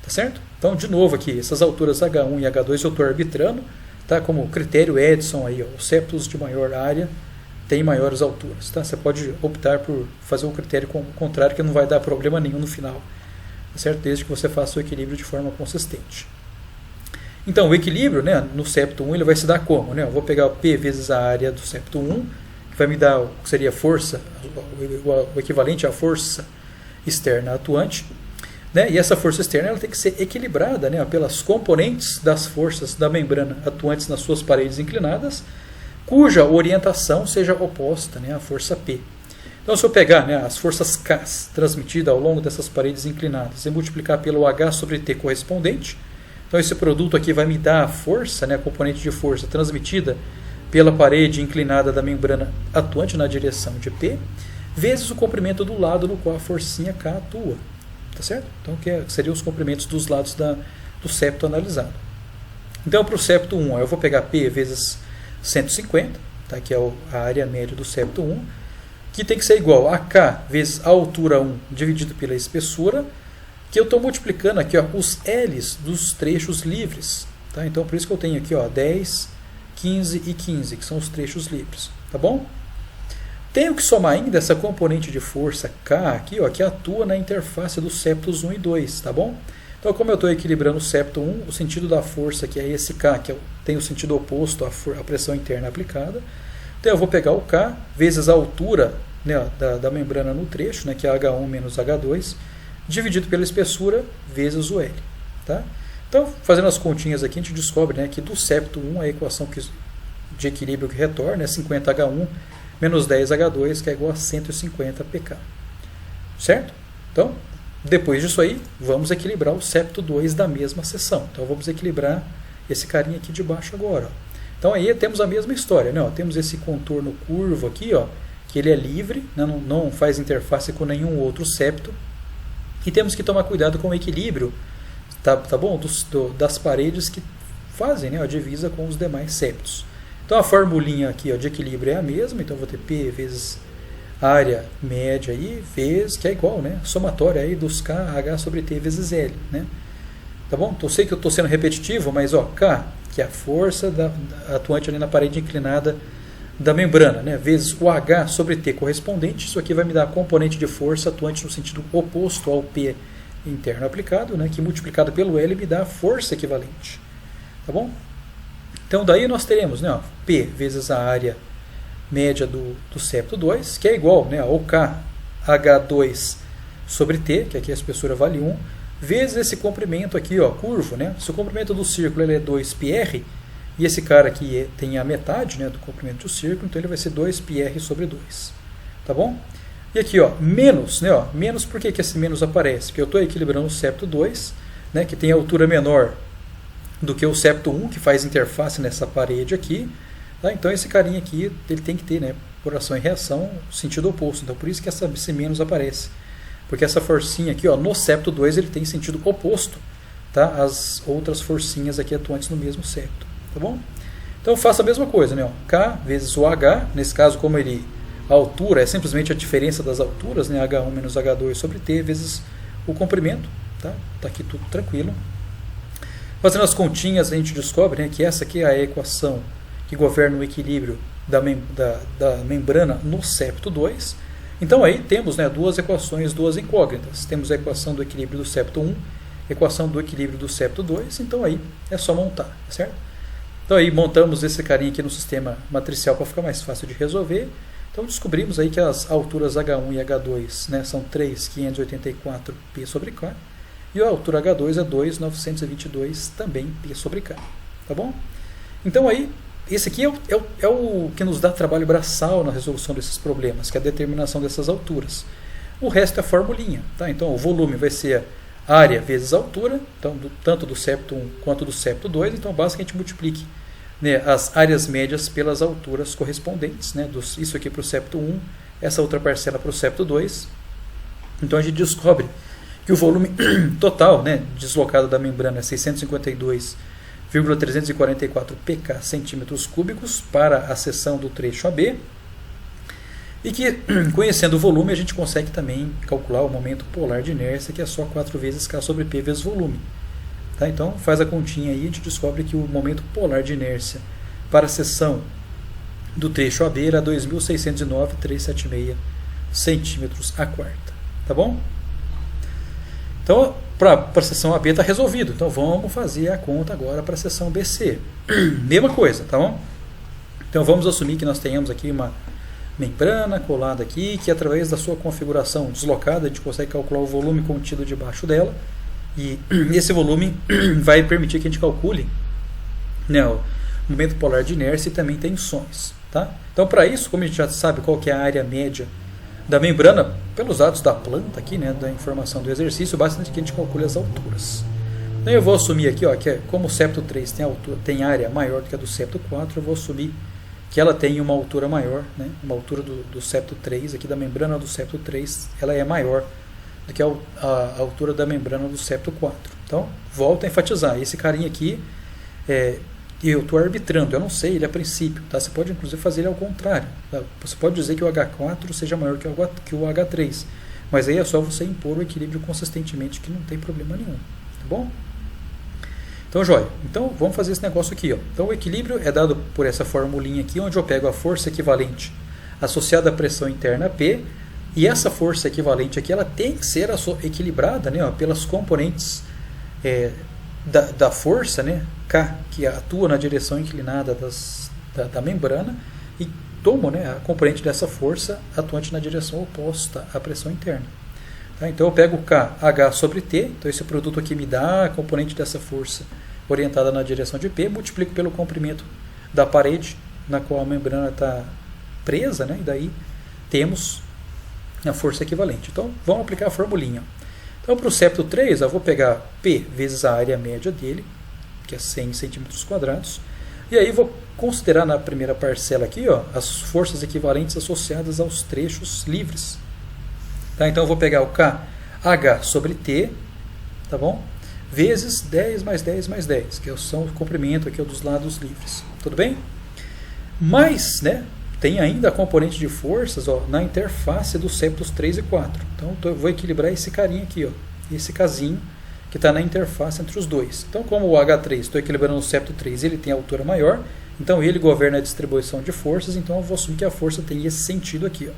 Speaker 1: Tá certo? Então, de novo aqui, essas alturas H1 e H2 eu estou arbitrando, tá? Como critério Edison aí, ó, os septos de maior área têm maiores alturas. Tá? Você pode optar por fazer o critério contrário, que não vai dar problema nenhum no final. Tá certo? Desde que você faça o equilíbrio de forma consistente. Então, o equilíbrio, né, no septo 1 ele vai se dar como? Né? Eu vou pegar o P vezes a área do septo 1, que vai me dar o que seria a força, o equivalente à força externa atuante. Né? E essa força externa ela tem que ser equilibrada, né, pelas componentes das forças da membrana atuantes nas suas paredes inclinadas, cuja orientação seja oposta, né, à força P. Então, se eu pegar, né, as forças K transmitidas ao longo dessas paredes inclinadas e multiplicar pelo H sobre T correspondente, então esse produto aqui vai me dar a força, né, a componente de força transmitida pela parede inclinada da membrana atuante na direção de P, vezes o comprimento do lado no qual a forcinha K atua. Tá certo? Então, que seriam os comprimentos dos lados do septo analisado. Então, para o septo 1, eu vou pegar P vezes 150, tá? Que é a área média do septo 1, que tem que ser igual a K vezes a altura 1 dividido pela espessura, que eu estou multiplicando aqui, ó, os L's dos trechos livres. Tá? Então, por isso que eu tenho aqui, ó, 10, 15 e 15, que são os trechos livres. Tá bom? Tenho que somar ainda essa componente de força K aqui, ó, que atua na interface dos septos 1 e 2, tá bom? Então, como eu estou equilibrando o septo 1, o sentido da força, que é esse K, que tem o sentido oposto à pressão interna aplicada, então eu vou pegar o K vezes a altura, né, da membrana no trecho, né, que é H1 menos H2, dividido pela espessura vezes o L. Tá? Então, fazendo as continhas aqui, a gente descobre, né, que do septo 1 a equação de equilíbrio que retorna é 50H1 menos 10H2, que é igual a 150 pK. Certo? Então, depois disso aí, vamos equilibrar o septo 2 da mesma seção. Então, vamos equilibrar esse carinha aqui de baixo agora. Ó. Então, aí temos a mesma história. Né? Ó, temos esse contorno curvo aqui, ó, que ele é livre, né? Não faz interface com nenhum outro septo. E temos que tomar cuidado com o equilíbrio, tá bom? Das paredes que fazem, né, a divisa com os demais septos. Então a formulinha aqui, ó, de equilíbrio é a mesma, então eu vou ter P vezes área média aí, vezes, que é igual, né, somatória aí dos K, H sobre T vezes L, né? Tá bom? Então eu sei que eu estou sendo repetitivo, mas ó, K, que é a força atuante ali na parede inclinada da membrana, né, vezes o H sobre T correspondente, isso aqui vai me dar a componente de força atuante no sentido oposto ao P interno aplicado, né, que multiplicado pelo L me dá a força equivalente. Tá bom? Então, daí nós teremos, né, ó, P vezes a área média do septo 2, que é igual, né, ao K H2 sobre T, que aqui a espessura vale 1, vezes esse comprimento aqui, ó, curvo. Né? Se o comprimento do círculo ele é 2πr, e esse cara aqui tem a metade, né, do comprimento do círculo, então ele vai ser 2πr sobre 2. Tá bom? E aqui, ó, menos, né, ó, menos, por que esse menos aparece? Porque eu estou equilibrando o septo 2, né, que tem a altura menor do que o septo 1, que faz interface nessa parede aqui. Tá? Então esse carinha aqui ele tem que ter, né, por ação e reação, sentido oposto. Então por isso que esse menos aparece. Porque essa forcinha aqui, ó, no septo 2 ele tem sentido oposto tá? As outras forcinhas aqui atuantes no mesmo septo, tá bom? Então faça a mesma coisa, né? Ó, K vezes o H, nesse caso como a altura é simplesmente a diferença das alturas, né? H1 menos H2 sobre T vezes o comprimento, tá? Tá aqui tudo tranquilo. Fazendo as continhas a gente descobre, né, que essa aqui é a equação que governa o equilíbrio da membrana no septo 2. Então aí temos, né, duas equações, duas incógnitas. Temos a equação do equilíbrio do septo 1, equação do equilíbrio do septo 2, então aí é só montar, certo? Então aí montamos esse carinha aqui no sistema matricial para ficar mais fácil de resolver. Então descobrimos aí que as alturas H1 e H2, né, são 3.584π sobre K, e a altura H2 é 2.922 também π sobre K, tá bom? Então aí, esse aqui é o que nos dá trabalho braçal na resolução desses problemas, que é a determinação dessas alturas. O resto é formulinha, tá? Então o volume vai ser área vezes altura, então, tanto do septo 1 quanto do septo 2, então basta que a gente multiplique, né, as áreas médias pelas alturas correspondentes, né, isso aqui para o septo 1, essa outra parcela para o septo 2. Então a gente descobre que o volume total, né, deslocado da membrana é 652,344 pk centímetros cúbicos para a seção do trecho AB, e que, conhecendo o volume, a gente consegue também calcular o momento polar de inércia, que é só 4 vezes K sobre P vezes volume. Tá? Então, faz a continha aí e a gente descobre que o momento polar de inércia para a seção do trecho AB era 2.609,376 centímetros a quarta. Tá bom? Então, para a seção AB está resolvido. Então, vamos fazer a conta agora para a seção BC. Mesma coisa, tá bom? Então, vamos assumir que nós tenhamos aqui uma membrana colada aqui, que através da sua configuração deslocada a gente consegue calcular o volume contido debaixo dela, e esse volume vai permitir que a gente calcule, né, o momento polar de inércia e também tensões, tá? Então para isso, como a gente já sabe qual que é a área média da membrana, pelos dados da planta aqui, né, da informação do exercício, basta que a gente calcule as alturas. Então eu vou assumir aqui, ó, que como o septo 3 tem área maior do que a do septo 4, eu vou assumir que ela tem uma altura maior, né? Uma altura do septo 3, aqui da membrana do septo 3, ela é maior do que a altura da membrana do septo 4. Então, volto a enfatizar, esse carinha aqui, eu estou arbitrando, eu não sei ele a princípio, tá? Você pode inclusive fazer ele ao contrário, tá? Você pode dizer que o H4 seja maior que o H3, mas aí é só você impor o equilíbrio consistentemente, que não tem problema nenhum, tá bom? Então, joia. Então, vamos fazer esse negócio aqui, ó. Então, o equilíbrio é dado por essa formulinha aqui, onde eu pego a força equivalente associada à pressão interna P, e essa força equivalente aqui, ela tem que ser equilibrada, né, ó, pelas componentes da força, né, K, que atua na direção inclinada da membrana, e tomo, né, a componente dessa força atuante na direção oposta à pressão interna. Tá? Então eu pego K, H sobre T, então esse produto aqui me dá a componente dessa força orientada na direção de P, multiplico pelo comprimento da parede na qual a membrana está presa, né? E daí temos a força equivalente. Então vamos aplicar a formulinha. Então para o septo 3 eu vou pegar P vezes a área média dele, que é 100 centímetros quadrados, e aí vou considerar na primeira parcela aqui, ó, as forças equivalentes associadas aos trechos livres. Tá? Então eu vou pegar o KH sobre T, tá bom? Vezes 10 mais 10 mais 10, que são o comprimento aqui dos lados livres. Tudo bem? Mas, né, tem ainda a componente de forças, ó, na interface dos septos 3 e 4. Então eu vou equilibrar esse carinha aqui, ó, esse casinho que está na interface entre os dois. Então, como o H3, estou equilibrando o septo 3, ele tem altura maior, então ele governa a distribuição de forças, então eu vou assumir que a força tem esse sentido aqui, ó.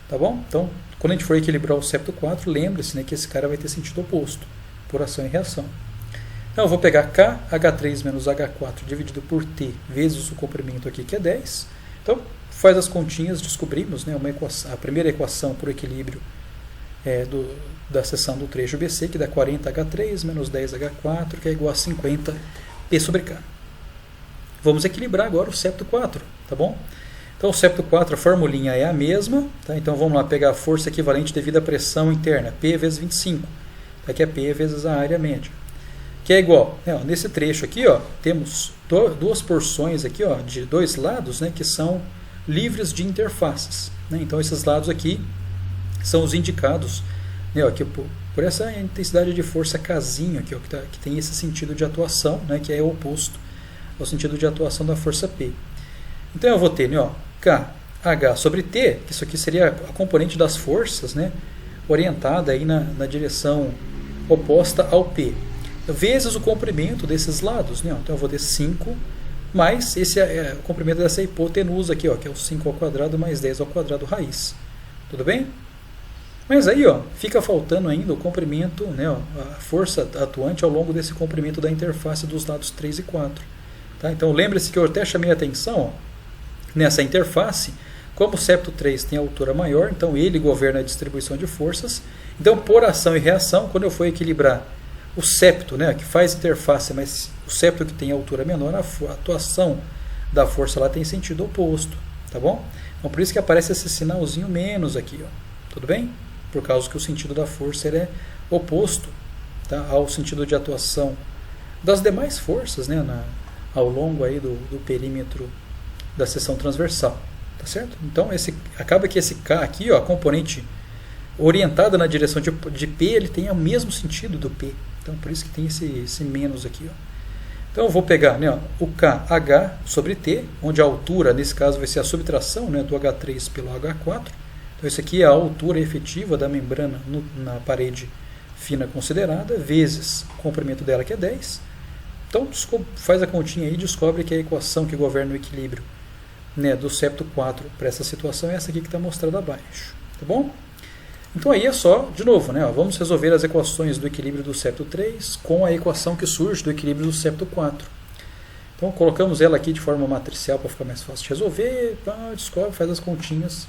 Speaker 1: Tá bom? Então, quando a gente for equilibrar o septo 4, lembre-se, né, que esse cara vai ter sentido oposto, por ação e reação. Então, eu vou pegar K, H3 menos H4 dividido por T vezes o comprimento aqui, que é 10. Então, faz as continhas, descobrimos, né, a primeira equação por equilíbrio da seção do trecho BC, que dá 40H3 menos 10H4, que é igual a 50 P sobre K. Vamos equilibrar agora o septo 4, tá bom? Então, o septo 4, a formulinha é a mesma, tá? Então vamos lá pegar a força equivalente devido à pressão interna, P vezes 25, aqui é P vezes a área média, que é igual, né, ó, nesse trecho aqui, ó, temos duas porções aqui, ó, de dois lados, né, que são livres de interfaces, né? Então esses lados aqui são os indicados né, ó, aqui, por essa intensidade de força Kzinho aqui, ó, que tem esse sentido de atuação, né, que é oposto ao sentido de atuação da força P. Então eu vou ter, né, ó, KH sobre T, que isso aqui seria a componente das forças, né, orientada aí na direção oposta ao P, vezes o comprimento desses lados, né, ó. Então eu vou ter 5 mais esse o comprimento dessa hipotenusa aqui, ó, que é o 5 ao quadrado mais 10 ao quadrado raiz. Tudo bem? Mas aí, ó, fica faltando ainda o comprimento, né, ó, a força atuante ao longo desse comprimento da interface dos lados 3 e 4. Tá? Então lembre-se que eu até chamei a atenção, ó, nessa interface, como o septo 3 tem altura maior, então ele governa a distribuição de forças. Então, por ação e reação, quando eu for equilibrar o septo, né, que faz interface, mas o septo que tem altura menor, a atuação da força lá tem sentido oposto, tá bom? Então, por isso que aparece esse sinalzinho menos aqui, ó, tudo bem? Por causa que o sentido da força ele é oposto, tá, ao sentido de atuação das demais forças, né, ao longo aí do perímetro da seção transversal, tá certo? Então, acaba que esse K aqui, ó, a componente orientada na direção de P, ele tem o mesmo sentido do P. Então, por isso que tem esse menos aqui, ó. Então, eu vou pegar, né, ó, o KH sobre T, onde a altura, nesse caso, vai ser a subtração, né, do H3 pelo H4. Então, isso aqui é a altura efetiva da membrana na parede fina considerada, vezes o comprimento dela, que é 10. Então, faz a continha aí e descobre que a equação que governa o equilíbrio, né, do septo 4 para essa situação é essa aqui que está mostrada abaixo. Tá bom? Então aí é só, de novo, né, ó, vamos resolver as equações do equilíbrio do septo 3 com a equação que surge do equilíbrio do septo 4. Então colocamos ela aqui de forma matricial para ficar mais fácil de resolver, descobre, faz as continhas,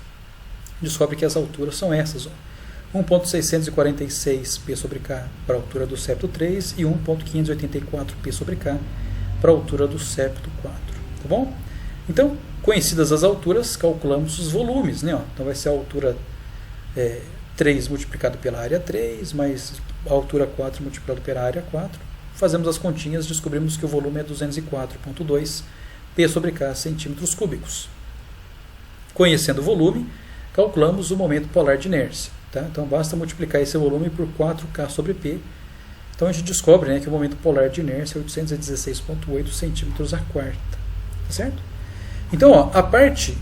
Speaker 1: descobre que as alturas são essas, ó. 1.646 P sobre K para a altura do septo 3 e 1.584 P sobre K para a altura do septo 4. Tá bom? Então, conhecidas as alturas, calculamos os volumes, né, ó. Então vai ser a altura 3 multiplicado pela área 3, mais a altura 4 multiplicado pela área 4. Fazemos as continhas, descobrimos que o volume é 204,2 P sobre K centímetros cúbicos. Conhecendo o volume, calculamos o momento polar de inércia. Tá? Então basta multiplicar esse volume por 4K sobre P. Então a gente descobre, né, que o momento polar de inércia é 816,8 centímetros a quarta. Tá certo? Então, ó, a parte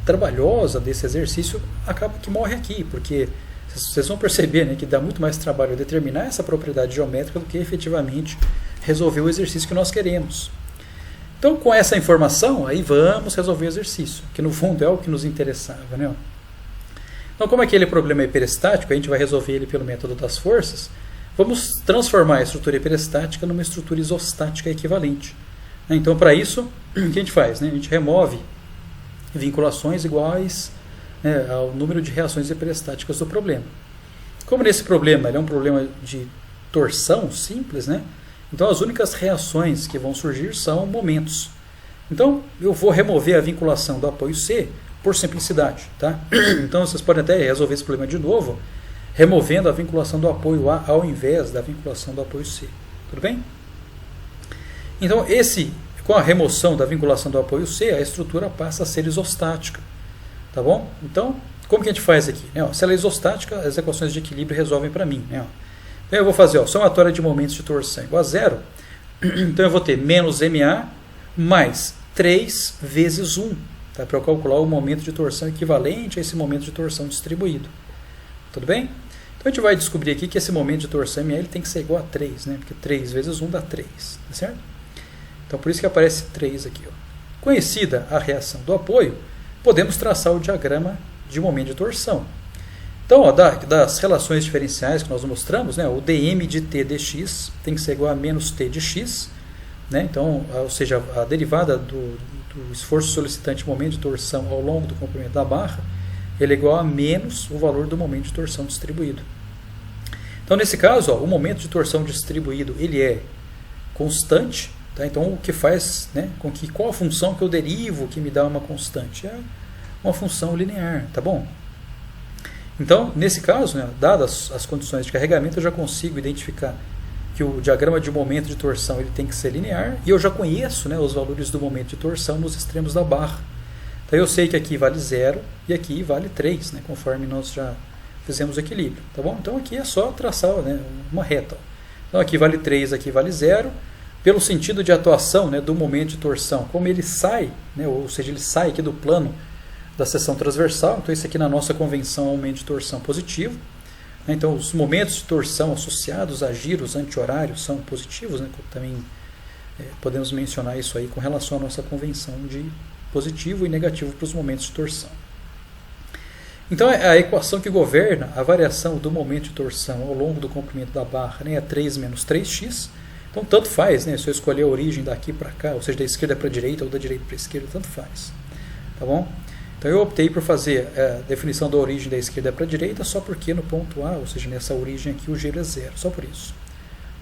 Speaker 1: trabalhosa desse exercício acaba que morre aqui, porque vocês vão perceber, né, que dá muito mais trabalho determinar essa propriedade geométrica do que efetivamente resolver o exercício que nós queremos. Então, com essa informação, aí vamos resolver o exercício, que no fundo é o que nos interessava, né? Então, como aquele problema é hiperestático, a gente vai resolver ele pelo método das forças, vamos transformar a estrutura hiperestática numa estrutura isostática equivalente. Então, para isso, o que a gente faz? A gente remove vinculações iguais, né, ao número de reações hiperestáticas do problema. Como nesse problema ele é um problema de torção simples, né, então as únicas reações que vão surgir são momentos. Então, eu vou remover a vinculação do apoio C por simplicidade. Tá? Então, vocês podem até resolver esse problema de novo, removendo a vinculação do apoio A ao invés da vinculação do apoio C. Tudo bem? Então, com a remoção da vinculação do apoio C, a estrutura passa a ser isostática. Tá bom? Então, como que a gente faz aqui? Se ela é isostática, as equações de equilíbrio resolvem para mim. Então, eu vou fazer somatória de momentos de torção igual a zero. Então, eu vou ter menos MA mais 3 vezes 1. Tá? Para eu calcular o momento de torção equivalente a esse momento de torção distribuído. Tudo bem? Então, a gente vai descobrir aqui que esse momento de torção MA ele tem que ser igual a 3. Né? Porque 3 vezes 1 dá 3. Tá certo? Então, por isso que aparece 3 aqui. Ó. Conhecida a reação do apoio, podemos traçar o diagrama de momento de torção. Então, ó, das relações diferenciais que nós mostramos, né, o dm de t dx tem que ser igual a menos t de x. Né, então, ou seja, a derivada do esforço solicitante momento de torção ao longo do comprimento da barra, ele é igual a menos o valor do momento de torção distribuído. Então, nesse caso, ó, o momento de torção distribuído ele é constante. Tá? Então, o que faz, né, com que qual a função que eu derivo que me dá uma constante? É uma função linear, tá bom? Então, nesse caso, né, dadas as condições de carregamento, eu já consigo identificar que o diagrama de momento de torção ele tem que ser linear e eu já conheço, né, os valores do momento de torção nos extremos da barra. Então, eu sei que aqui vale 0 e aqui vale 3, né, conforme nós já fizemos o equilíbrio, tá bom? Então aqui é só traçar, né, uma reta. Então aqui vale 3, aqui vale 0. Pelo sentido de atuação, né, do momento de torção, como ele sai, né, ou seja, ele sai aqui do plano da seção transversal, então isso aqui na nossa convenção é um momento de torção positivo. Né, então os momentos de torção associados a giros anti-horários são positivos, né, também podemos mencionar isso aí com relação à nossa convenção de positivo e negativo para os momentos de torção. Então a equação que governa a variação do momento de torção ao longo do comprimento da barra, né, é 3 menos 3x. Então tanto faz, né, se eu escolher a origem daqui para cá, ou seja, da esquerda para a direita ou da direita para a esquerda, tanto faz. Tá bom? Então eu optei por fazer a definição da origem da esquerda para a direita só porque no ponto A, ou seja, nessa origem aqui, o giro é 0, só por isso.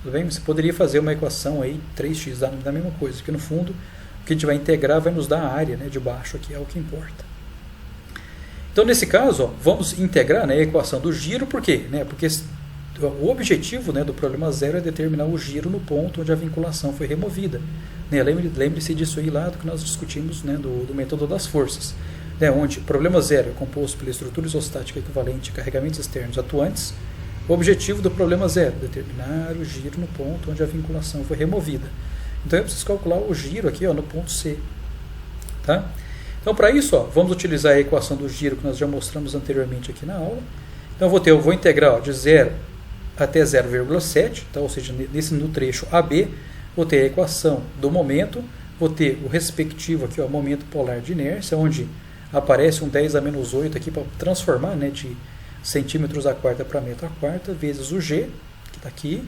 Speaker 1: Tudo bem? Você poderia fazer uma equação aí, 3x, da mesma coisa, porque no fundo o que a gente vai integrar vai nos dar a área, né, de baixo aqui, é o que importa. Então nesse caso, ó, vamos integrar, né, a equação do giro, por quê? Né, porque o objetivo, né, do problema zero é determinar o giro no ponto onde a vinculação foi removida. Né, lembre-se disso aí lá do que nós discutimos, né, do método das forças, né, onde o problema zero é composto pela estrutura isostática equivalente a carregamentos externos atuantes. O objetivo do problema zero é determinar o giro no ponto onde a vinculação foi removida. Então eu preciso calcular o giro aqui, ó, no ponto C. Tá? Então para isso, ó, vamos utilizar a equação do giro que nós já mostramos anteriormente aqui na aula. Então eu vou integrar, ó, de 0 até 0,7, tá? Ou seja, no trecho AB, vou ter a equação do momento, vou ter o respectivo aqui, ó, momento polar de inércia, onde aparece um 10 a menos 8 aqui para transformar, né, de centímetros a quarta para metro a quarta, vezes o G, que está aqui,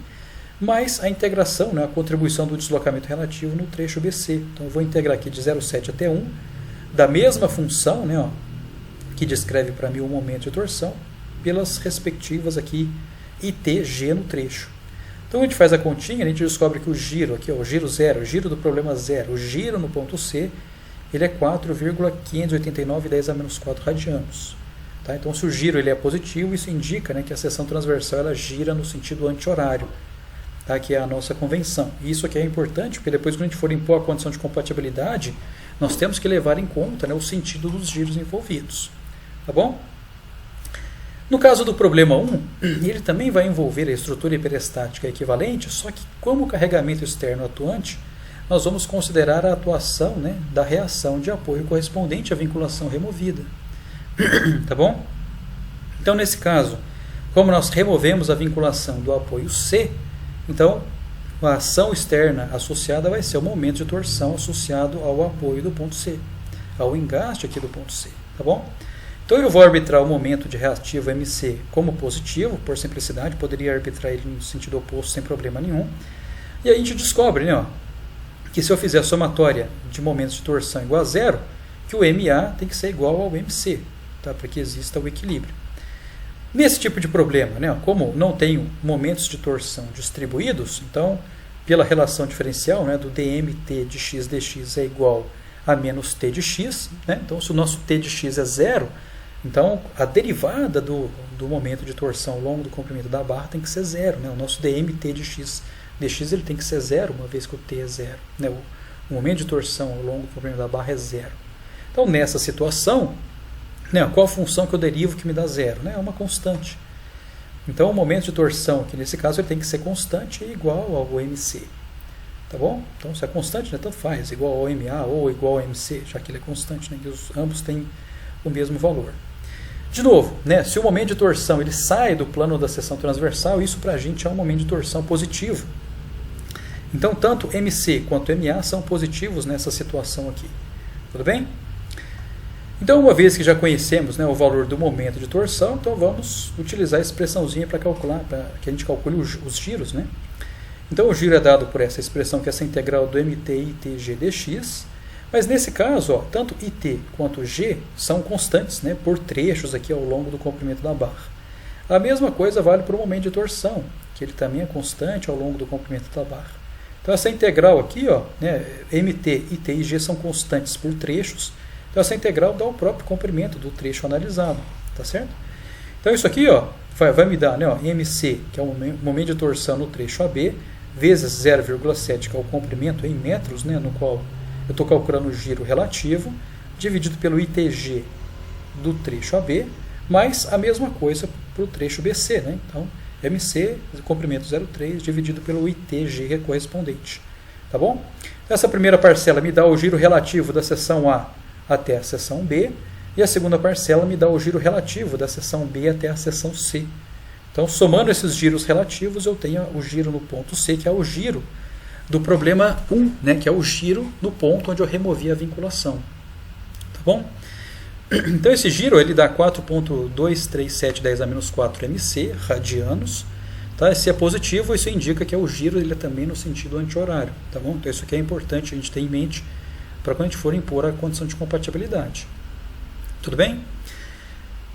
Speaker 1: mais a integração, né, a contribuição do deslocamento relativo no trecho BC. Então eu vou integrar aqui de 0,7 até 1, da mesma função, né, ó, que descreve para mim o momento de torção, pelas respectivas aqui IT, G no trecho. Então a gente faz a continha, a gente descobre que o giro aqui, ó, o giro zero, o giro do problema zero, o giro no ponto C, ele é 4,589 10 a menos 4 radianos. Tá? Então se o giro ele é positivo, isso indica, né, que a seção transversal ela gira no sentido anti-horário, tá? Que é a nossa convenção. E isso aqui é importante, porque depois quando a gente for impor a condição de compatibilidade, nós temos que levar em conta, né, o sentido dos giros envolvidos. Tá bom? No caso do problema 1, ele também vai envolver a estrutura hiperestática equivalente, só que como carregamento externo atuante, nós vamos considerar a atuação, né, da reação de apoio correspondente à vinculação removida. Tá bom? Então, nesse caso, como nós removemos a vinculação do apoio C, então a ação externa associada vai ser o momento de torção associado ao apoio do ponto C, ao engaste aqui do ponto C. Tá bom? Então eu vou arbitrar o momento de reativo MC como positivo, por simplicidade, poderia arbitrar ele no sentido oposto sem problema nenhum. E aí a gente descobre, né, ó, que se eu fizer a somatória de momentos de torção igual a zero, que o MA tem que ser igual ao MC, tá, para que exista o equilíbrio. Nesse tipo de problema, né, ó, como não tenho momentos de torção distribuídos, então pela relação diferencial, né, do dmt de x dx é igual a menos t de x, né, então se o nosso t de x é zero, então a derivada do momento de torção ao longo do comprimento da barra tem que ser zero, né? O nosso dmt de x dx ele tem que ser zero, uma vez que o t é zero, né? O momento de torção ao longo do comprimento da barra é zero. Então nessa situação, né, qual a função que eu derivo que me dá zero? Né? É uma constante. Então o momento de torção, que nesse caso ele tem que ser constante, é igual ao MC. Tá bom? Então se é constante, né, tanto faz, igual ao MA ou igual ao MC, já que ele é constante, né, que ambos têm o mesmo valor. De novo, né, se o momento de torção ele sai do plano da seção transversal, isso para a gente é um momento de torção positivo. Então tanto MC quanto MA são positivos nessa situação aqui. Tudo bem? Então, uma vez que já conhecemos, né, o valor do momento de torção, então vamos utilizar a expressãozinha para calcular, para que a gente calcule os giros. Né? Então o giro é dado por essa expressão, que é essa integral do mt it g dx, mas nesse caso, ó, tanto it quanto g são constantes, né, por trechos aqui ao longo do comprimento da barra. A mesma coisa vale para o momento de torção, que ele também é constante ao longo do comprimento da barra. Então essa integral aqui, ó, né, mt, it e g são constantes por trechos, então essa integral dá o próprio comprimento do trecho analisado, tá certo? Então isso aqui, ó, vai me dar, né, ó, MC, que é o momento de torção no trecho AB, vezes 0,7, que é o comprimento em metros, né, no qual eu estou calculando o giro relativo, dividido pelo ITG do trecho AB, Mas a mesma coisa para o trecho BC, né? Então, MC, comprimento 0,3, dividido pelo ITG, que é correspondente. Tá bom? Essa primeira parcela me dá o giro relativo da seção A até a seção B, e a segunda parcela me dá o giro relativo da seção B até a seção C. Então, somando esses giros relativos, eu tenho o giro no ponto C, que é o giro do problema 1, né, que é o giro no ponto onde eu removi a vinculação. Tá bom? Então, esse giro ele dá 4.23710 a MC radianos. Tá? Se é positivo, isso indica que é o giro ele é também no sentido anti-horário. Tá bom? Então, isso aqui é importante a gente ter em mente para quando a gente for impor a condição de compatibilidade. Tudo bem?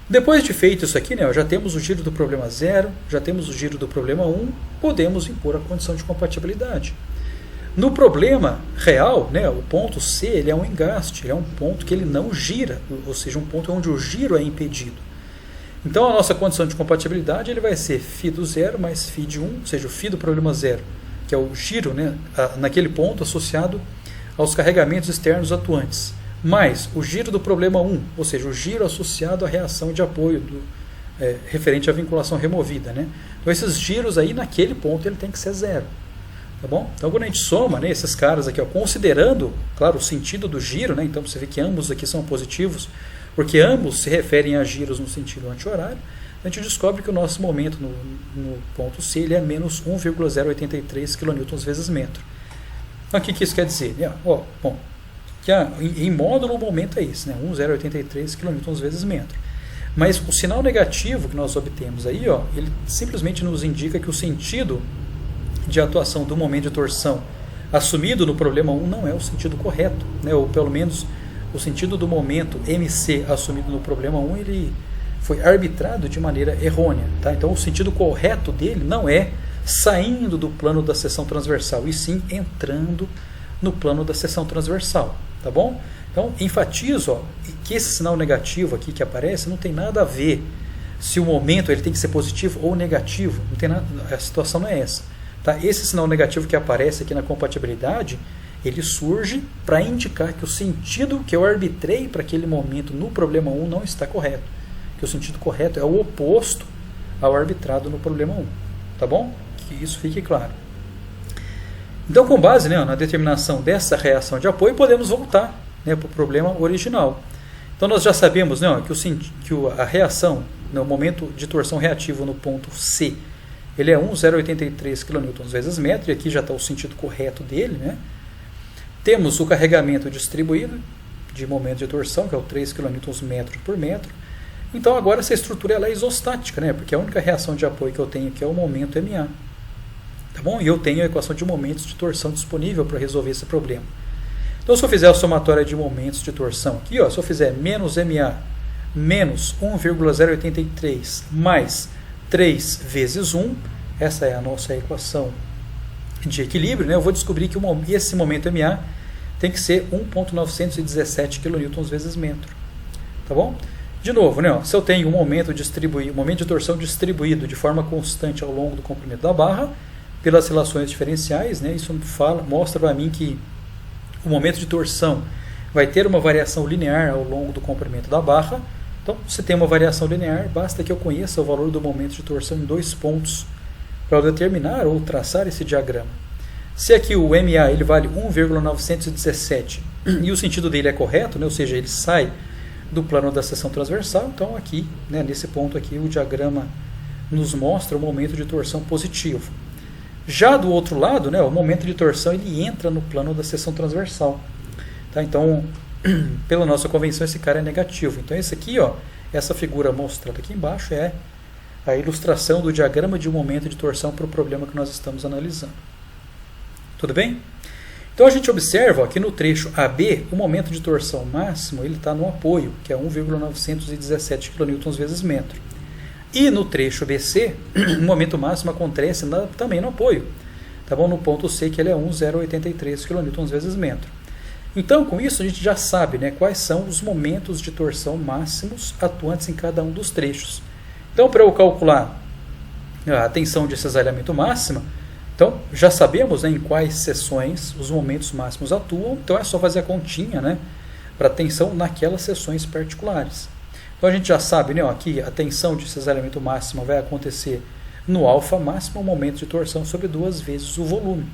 Speaker 1: Depois de feito isso aqui, né, já temos o giro do problema 0, já temos o giro do problema 1, podemos impor a condição de compatibilidade. No problema real, né, o ponto C ele é um engaste, é um ponto que ele não gira, ou seja, um ponto onde o giro é impedido. Então a nossa condição de compatibilidade ele vai ser φ do 0 mais φ de 1, ou seja, o φ do problema 0, que é o giro, né, naquele ponto associado aos carregamentos externos atuantes, mais o giro do problema 1, ou seja, o giro associado à reação de apoio referente à vinculação removida. Né? Então esses giros aí naquele ponto ele tem que ser 0. Tá bom? Então quando a gente soma, né, esses caras aqui, ó, considerando, claro, o sentido do giro, né, então você vê que ambos aqui são positivos, porque ambos se referem a giros no sentido anti-horário, a gente descobre que o nosso momento no ponto C ele é menos 1,083 kN vezes metro. Então o que isso quer dizer? Bom, que em módulo o momento é esse, né? 1,083 kN vezes metro. Mas o sinal negativo que nós obtemos aí, ó, ele simplesmente nos indica que o sentido de atuação do momento de torção assumido no problema 1 não é o sentido correto, né? Ou pelo menos o sentido do momento MC assumido no problema 1 ele foi arbitrado de maneira errônea. Tá? Então o sentido correto dele não é saindo do plano da seção transversal, e sim entrando no plano da seção transversal. Tá bom? Então, enfatizo que esse sinal negativo aqui que aparece não tem nada a ver se o momento ele tem que ser positivo ou negativo. Não tem nada, a situação não é essa. Tá? Esse sinal negativo que aparece aqui na compatibilidade, ele surge para indicar que o sentido que eu arbitrei para aquele momento no problema 1 não está correto. Que o sentido correto é o oposto ao arbitrado no problema 1. Tá bom? Que isso fique claro. Então, com base, né, na determinação dessa reação de apoio, podemos voltar, né, para o problema original. Então, nós já sabemos, né, que a reação, no momento de torção reativo no ponto C, ele é 1,083 kN vezes metro, e aqui já está o sentido correto dele. Né? Temos o carregamento distribuído de momento de torção, que é o 3 kN metro por metro. Então, agora essa estrutura ela é isostática, né, porque a única reação de apoio que eu tenho aqui é o momento MA. Tá bom? E eu tenho a equação de momentos de torção disponível para resolver esse problema. Então, se eu fizer a somatória de momentos de torção aqui, ó, se eu fizer menos MA menos 1,083 mais 3 vezes 1, essa é a nossa equação de equilíbrio, né? Eu vou descobrir que esse momento MA tem que ser 1,917 kN vezes metro. Tá bom? De novo, né, ó, se eu tenho um momento de torção distribuído de forma constante ao longo do comprimento da barra, pelas relações diferenciais, né, isso mostra para mim que o momento de torção vai ter uma variação linear ao longo do comprimento da barra. Então, se tem uma variação linear, basta que eu conheça o valor do momento de torção em 2 pontos para eu determinar ou traçar esse diagrama. Se aqui o MA ele vale 1,917 e o sentido dele é correto, né, ou seja, ele sai do plano da seção transversal, então aqui, né, nesse ponto aqui, o diagrama nos mostra o momento de torção positivo. Já do outro lado, né, o momento de torção ele entra no plano da seção transversal. Tá? Então, pela nossa convenção, esse cara é negativo. Então, esse aqui, ó, essa figura mostrada aqui embaixo é a ilustração do diagrama de momento de torção para o problema que nós estamos analisando. Tudo bem? Então, a gente observa ó, que no trecho AB, o momento de torção máximo está no apoio, que é 1,917 kN vezes metro. E no trecho BC, o momento máximo acontece também no apoio. Tá bom? No ponto C, que ele é 1,083 kN vezes metro. Então, com isso, a gente já sabe, né, quais são os momentos de torção máximos atuantes em cada um dos trechos. Então, para eu calcular a tensão de cisalhamento máxima, então, já sabemos, né, em quais seções os momentos máximos atuam. Então, é só fazer a continha, né, para a tensão naquelas seções particulares. Então a gente já sabe, né, ó, que a tensão de cisalhamento máxima vai acontecer no alfa máximo, o momento de torção sobre 2 vezes o volume.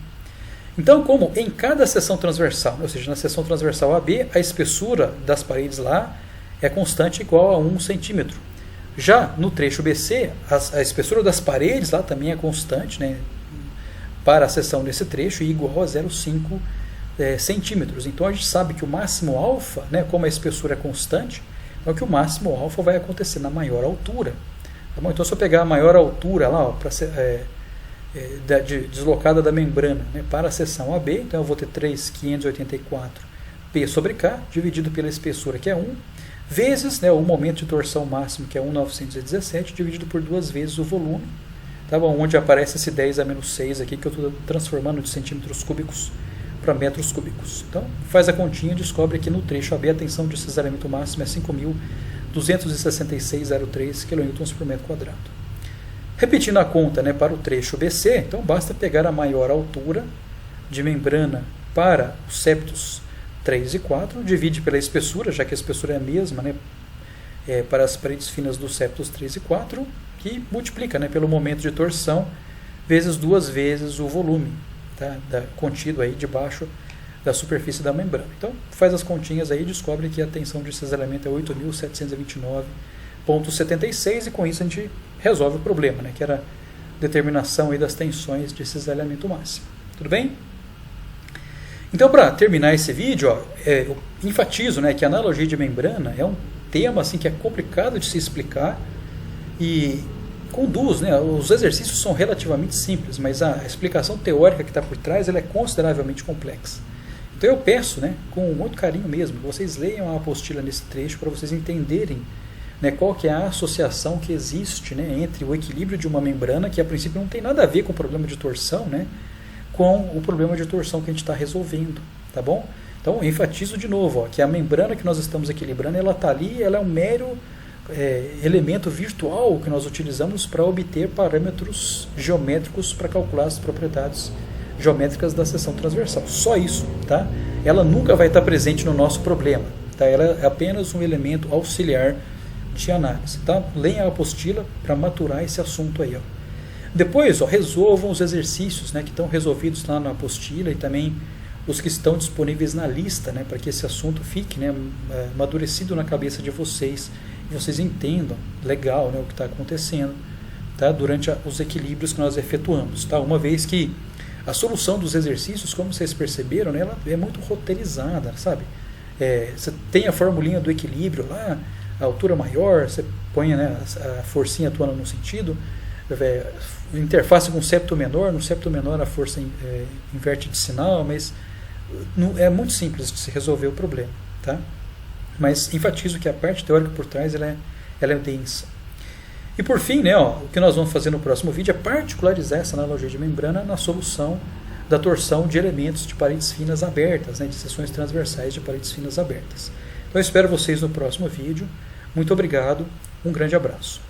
Speaker 1: Então, como em cada seção transversal, ou seja, na seção transversal AB, a espessura das paredes lá é constante igual a 1 centímetro. Já no trecho BC, a espessura das paredes lá também é constante, né, para a seção desse trecho, e igual a 0,5 centímetros. Então a gente sabe que o máximo alfa, né, como a espessura é constante, então que o máximo alfa vai acontecer na maior altura. Tá bom? Então se eu pegar a maior altura lá, ó, deslocada da membrana, né, para a seção AB, então eu vou ter 3.584 P sobre K, dividido pela espessura, que é 1, vezes, né, o momento de torção máximo, que é 1.917, dividido por 2 vezes o volume, tá bom? Onde aparece esse 10 a menos 6 aqui, que eu estou transformando de centímetros cúbicos para metros cúbicos. Então, faz a continha e descobre que no trecho AB a tensão de cisalhamento máximo é 5.266,03 kN por metro quadrado. Repetindo a conta, né, para o trecho BC, então basta pegar a maior altura de membrana para os septos 3 e 4, divide pela espessura, já que a espessura é a mesma, né, para as paredes finas dos septos 3 e 4, que multiplica, né, pelo momento de torção, vezes 2 vezes o volume, tá, contido aí debaixo da superfície da membrana. Então, faz as continhas aí e descobre que a tensão de cisalhamento é 8.729,76, e com isso a gente resolve o problema, né, que era a determinação aí das tensões de cisalhamento máximo. Tudo bem? Então, para terminar esse vídeo, ó, eu enfatizo, né, que a analogia de membrana é um tema assim, que é complicado de se explicar e conduz, né, os exercícios são relativamente simples, mas a explicação teórica que está por trás ela é consideravelmente complexa. Então eu peço, né, com muito carinho mesmo, que vocês leiam a apostila nesse trecho para vocês entenderem, né, qual que é a associação que existe, né, entre o equilíbrio de uma membrana, que a princípio não tem nada a ver com o problema de torção, né, com o problema de torção que a gente está resolvendo, tá bom? Então, enfatizo de novo, ó, que a membrana que nós estamos equilibrando, ela está ali, ela é um mero elemento virtual que nós utilizamos para obter parâmetros geométricos para calcular as propriedades geométricas da seção transversal. Só isso, tá? Ela nunca vai estar presente no nosso problema, tá? Ela é apenas um elemento auxiliar de análise, tá? Leiam a apostila para maturar esse assunto aí, ó. Depois, ó, resolvam os exercícios, né, que estão resolvidos lá na apostila e também os que estão disponíveis na lista, né, para que esse assunto fique, né, amadurecido na cabeça de vocês e vocês entendam legal, né, o que está acontecendo, tá, durante os equilíbrios que nós efetuamos. Tá? Uma vez que a solução dos exercícios, como vocês perceberam, né, ela é muito roteirizada, sabe? Você tem a formulinha do equilíbrio lá, a altura maior, você põe, né, a forcinha atuando no sentido, interface com septo menor, no septo menor a força inverte de sinal, mas é muito simples de se resolver o problema, tá? Mas enfatizo que a parte teórica por trás ela é densa. E por fim, né, ó, o que nós vamos fazer no próximo vídeo é particularizar essa analogia de membrana na solução da torção de elementos de paredes finas abertas, né, de seções transversais de paredes finas abertas. Então eu espero vocês no próximo vídeo. Muito obrigado, um grande abraço.